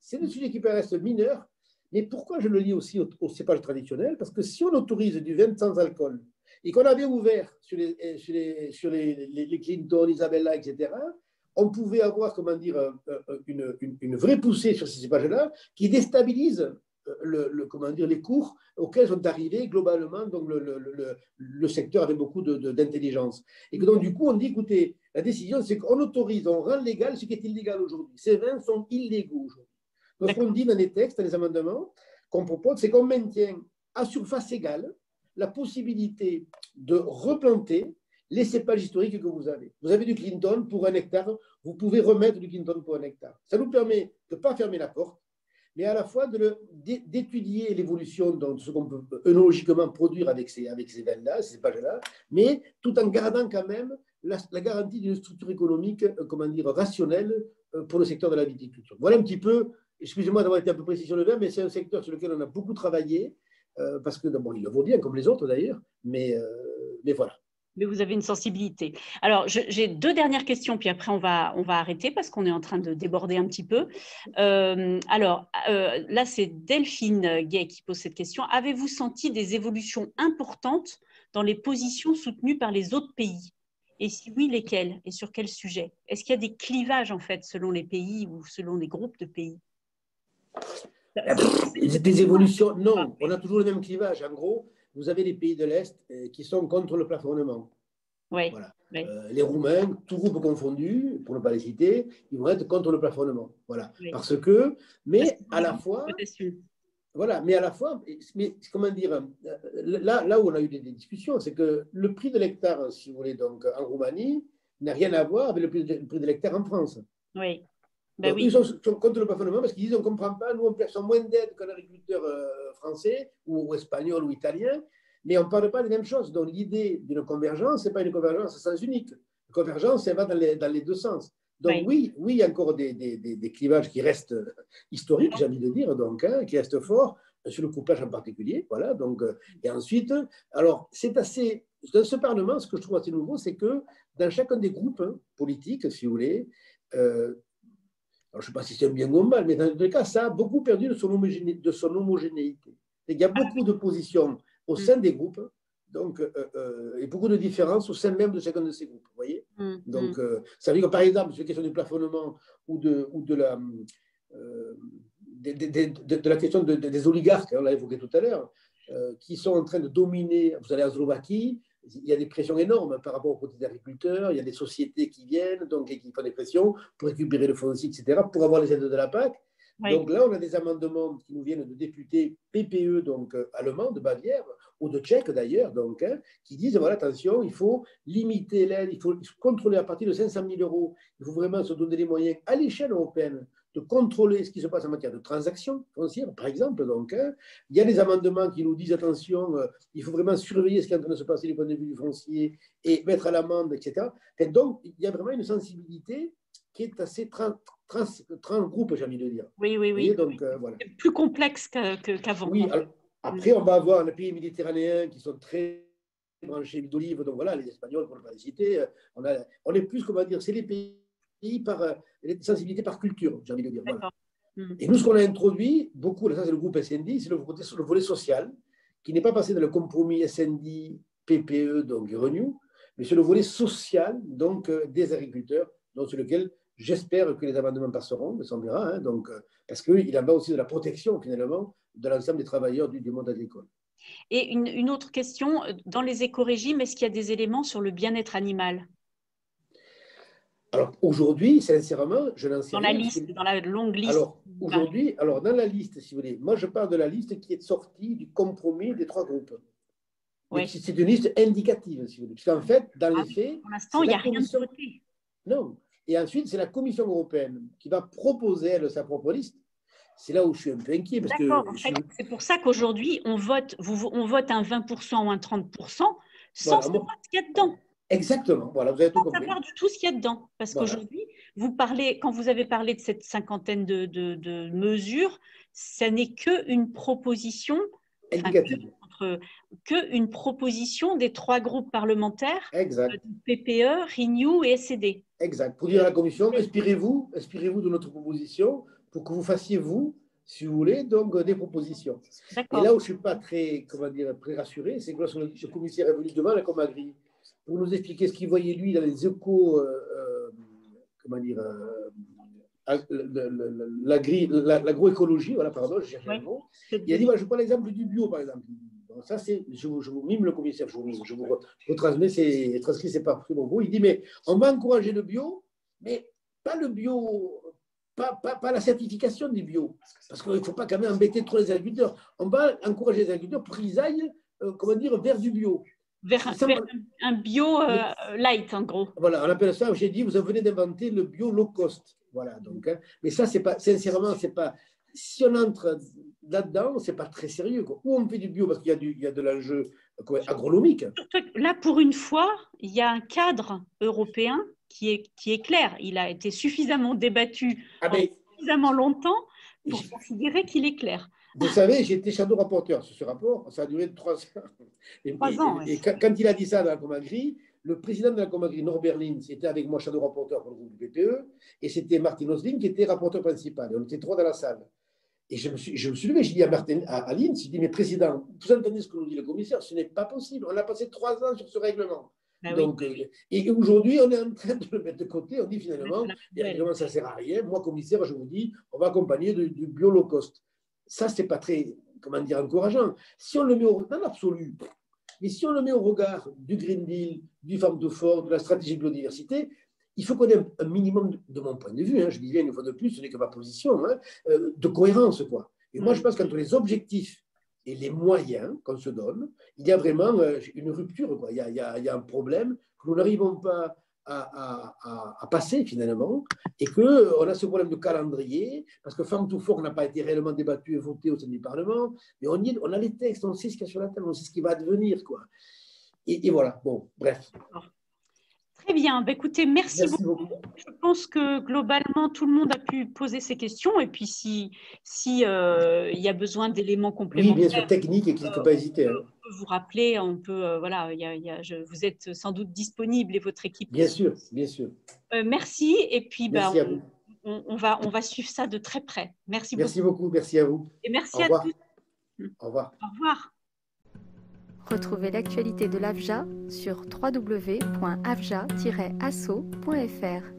c'est le sujet qui peut rester mineur. Mais pourquoi je le lis aussi au cépage traditionnel? Parce que si on autorise du vin sans alcool, et qu'on avait ouvert sur les Clinton, Isabella, etc., on pouvait avoir, une vraie poussée sur ces cépages-là qui déstabilise les cours auxquels sont arrivés globalement donc le secteur avec beaucoup d'intelligence. Et que donc, du coup, on dit, écoutez, la décision, c'est qu'on autorise, on rend légal ce qui est illégal aujourd'hui. Ces vins sont illégaux aujourd'hui. Donc, ce qu'on dit dans les textes, dans les amendements qu'on propose, c'est qu'on maintient à surface égale la possibilité de replanter les cépages historiques que vous avez. Vous avez du Clinton pour 1 hectare, vous pouvez remettre du Clinton pour 1 hectare. Ça nous permet de ne pas fermer la porte, mais à la fois d'étudier l'évolution de ce qu'on peut œnologiquement produire avec ces vins-là, ces cépages-là, mais tout en gardant quand même la garantie d'une structure économique, rationnelle pour le secteur de la viticulture. Voilà un petit peu, excusez-moi d'avoir été un peu précis sur le vin, mais c'est un secteur sur lequel on a beaucoup travaillé, parce que, bon, il le vaut bien, comme les autres d'ailleurs, mais voilà. Mais vous avez une sensibilité. Alors, j'ai 2 dernières questions, puis après, on va arrêter parce qu'on est en train de déborder un petit peu. Là, c'est Delphine Gay qui pose cette question. Avez-vous senti des évolutions importantes dans les positions soutenues par les autres pays? Et si oui, lesquelles? Et sur quel sujet? Est-ce qu'il y a des clivages, en fait, selon les pays ou selon les groupes de pays? Des évolutions? Non, on a toujours le même clivage. En gros, vous avez les pays de l'Est qui sont contre le plafonnement. Oui. Voilà. Oui. Les Roumains, tout groupe confondu, pour ne pas les citer, ils vont être contre le plafonnement. Voilà. Oui. Mais à la fois, comment dire, là où on a eu des discussions, c'est que le prix de l'hectare, si vous voulez, donc en Roumanie, n'a rien à voir avec le prix de l'hectare en France. Oui. Ben oui. Ils sont contre le plafonnement parce qu'ils disent on ne comprend pas, nous on perçoit moins d'aide qu'un agriculteur français ou espagnol ou italien, mais on ne parle pas des mêmes choses. Donc l'idée d'une convergence, ce n'est pas une convergence à sens unique. La convergence, elle va dans les 2 sens. Donc oui, il y a encore des clivages qui restent historiques, j'ai envie de dire, donc, qui restent forts, sur le couplage en particulier. Voilà, donc, et ensuite, alors c'est assez… Dans ce Parlement, ce que je trouve assez nouveau, c'est que dans chacun des groupes politiques, si vous voulez, alors, je ne sais pas si c'est un bien ou un mal, mais dans tous les cas, ça a beaucoup perdu de son homogénéité. Il y a beaucoup de positions au sein des groupes Donc, et beaucoup de différences au sein même de chacun de ces groupes. Vous voyez. Donc, ça veut dire que, par exemple, sur la question du plafonnement ou de la, de la question des oligarques, on l'a évoqué tout à l'heure, qui sont en train de dominer. Vous allez en Slovaquie, il y a des pressions énormes par rapport aux petits agriculteurs, il y a des sociétés qui viennent donc, et qui font des pressions pour récupérer le foncier, etc., pour avoir les aides de la PAC. Oui. Donc là, on a des amendements qui nous viennent de députés PPE, donc allemands, de Bavière, ou de Tchèques d'ailleurs, donc, qui disent, voilà, attention, il faut limiter l'aide, il faut contrôler à partir de 500 000 euros, il faut vraiment se donner les moyens à l'échelle européenne de contrôler ce qui se passe en matière de transactions foncières, par exemple. Donc, il y a des amendements qui nous disent, attention, il faut vraiment surveiller ce qui est en train de se passer du point de vue du foncier et mettre à l'amende, etc. Et donc, il y a vraiment une sensibilité qui est assez transgroupe, j'ai envie de dire. Oui, oui, oui. Donc, voilà. C'est plus complexe qu'avant. Oui, alors, après, on va avoir les pays méditerranéens qui sont très branchés d'huile d'olive, donc voilà, les Espagnols, pour ne pas les citer. On est plus, comment dire, c'est les pays par les sensibilités par culture, j'ai envie de dire. Voilà. Et nous, ce qu'on a introduit, beaucoup, ça c'est le groupe SND, c'est le volet social, qui n'est pas passé dans le compromis SND, PPE, donc Renew, mais c'est le volet social, donc des agriculteurs, donc sur lequel j'espère que les amendements passeront, mais ça on verra, hein, donc, parce qu'il en va aussi de la protection, finalement, de l'ensemble des travailleurs du monde agricole. Et une autre question, dans les écorégimes, est-ce qu'il y a des éléments sur le bien-être animal ? Alors, aujourd'hui, sincèrement, je n'en sais rien. Dans la longue liste. Alors, aujourd'hui, dans la liste, si vous voulez, moi, je parle de la liste qui est sortie du compromis des 3 groupes. Oui. C'est une liste indicative, si vous voulez. Parce qu'en fait, dans les faits… Pour l'instant, il n'y a rien de voté. Non. Et ensuite, c'est la Commission européenne qui va proposer, elle, sa propre liste. C'est là où je suis un peu inquiet. D'accord. En fait, c'est pour ça qu'aujourd'hui, on vote un 20% ou un 30% sans savoir ce qu'il y a dedans. Exactement, voilà, vous avez tout compris. Sans savoir du tout ce qu'il y a dedans. Parce qu'aujourd'hui, quand vous avez parlé de cette cinquantaine de mesures, ça n'est qu'une proposition, qu'une proposition des 3 groupes parlementaires, PPE, Renew et SED. Exact. Pour dire à la Commission, inspirez-vous de notre proposition pour que vous fassiez, vous, si vous voulez, donc des propositions. Et là où je ne suis pas très, très rassuré, c'est que lorsque le commissaire est venu devant la Comagri pour nous expliquer ce qu'il voyait, lui, dans les échos, l'agroécologie, voilà, pardon, je cherche un mot. Il a dit, je prends l'exemple du bio, par exemple. Donc, ça, je vous mime le commissaire, je vous retransmets, c'est transcrit, c'est pas pour vous. Il dit, mais on va encourager le bio, mais pas le bio, pas la certification du bio, parce qu'il ne faut pas quand même embêter trop les agriculteurs. On va encourager les agriculteurs pour qu'ils aillent, vers du bio. Vers un bio light, en gros. Voilà, on appelle ça, j'ai dit, vous venez d'inventer le bio low cost. Voilà, donc, hein. Mais ça, c'est pas, sincèrement, c'est pas, si on entre là-dedans, c'est pas très sérieux, quoi. Ou on fait du bio parce qu'il y a de l'enjeu agronomique. Là, pour une fois, il y a un cadre européen qui est clair. Il a été suffisamment débattu suffisamment longtemps pour considérer qu'il est clair. Vous savez, j'étais shadow rapporteur sur ce rapport, ça a duré 3 ans. Et quand il a dit ça dans la Comagri, le président de la Comagri, Norbert Linz, était avec moi shadow rapporteur pour le groupe du PPE, et c'était Martin Osling qui était rapporteur principal. Et on était 3 dans la salle. Et je me suis levé, j'ai dit à Linz, j'ai dit, mais président, vous entendez ce que nous dit le commissaire, ce n'est pas possible. On a passé 3 ans sur ce règlement. Donc, et aujourd'hui, on est en train de le mettre de côté. On dit finalement, ça ne sert à rien. Moi, commissaire, je vous dis, on va accompagner du bio low cost. Ça, ce n'est pas très, encourageant. Si on le met dans l'absolu, mais si on le met au regard du Green Deal, du Farm to Fork, de la stratégie de biodiversité, il faut qu'on ait un minimum, de mon point de vue, je dis bien une fois de plus, ce n'est que ma position, de cohérence, quoi. Et moi, je pense qu'entre les objectifs et les moyens qu'on se donne, il y a vraiment une rupture, quoi. Il y a un problème que nous n'arrivons pas à passer finalement, et qu'on a ce problème de calendrier, parce que Farm to Fork n'a pas été réellement débattu et voté au sein du Parlement, mais on a les textes, on sait ce qu'il y a sur la table, on sait ce qui va advenir, quoi. Et voilà, bon, bref. Très bien, écoutez, merci beaucoup. Je pense que globalement, tout le monde a pu poser ses questions, et puis si y a besoin d'éléments complémentaires… Oui, bien sûr, technique, et qu'il ne faut pas hésiter. On peut vous rappeler, on peut, voilà, vous êtes sans doute disponible et votre équipe… Bien sûr, bien sûr. Merci, et puis merci à vous. On va suivre ça de très près. Merci beaucoup. Merci beaucoup, merci à vous. Et merci à tous. Au revoir. Au revoir. Retrouvez l'actualité de l'AFJA sur www.afja-asso.fr.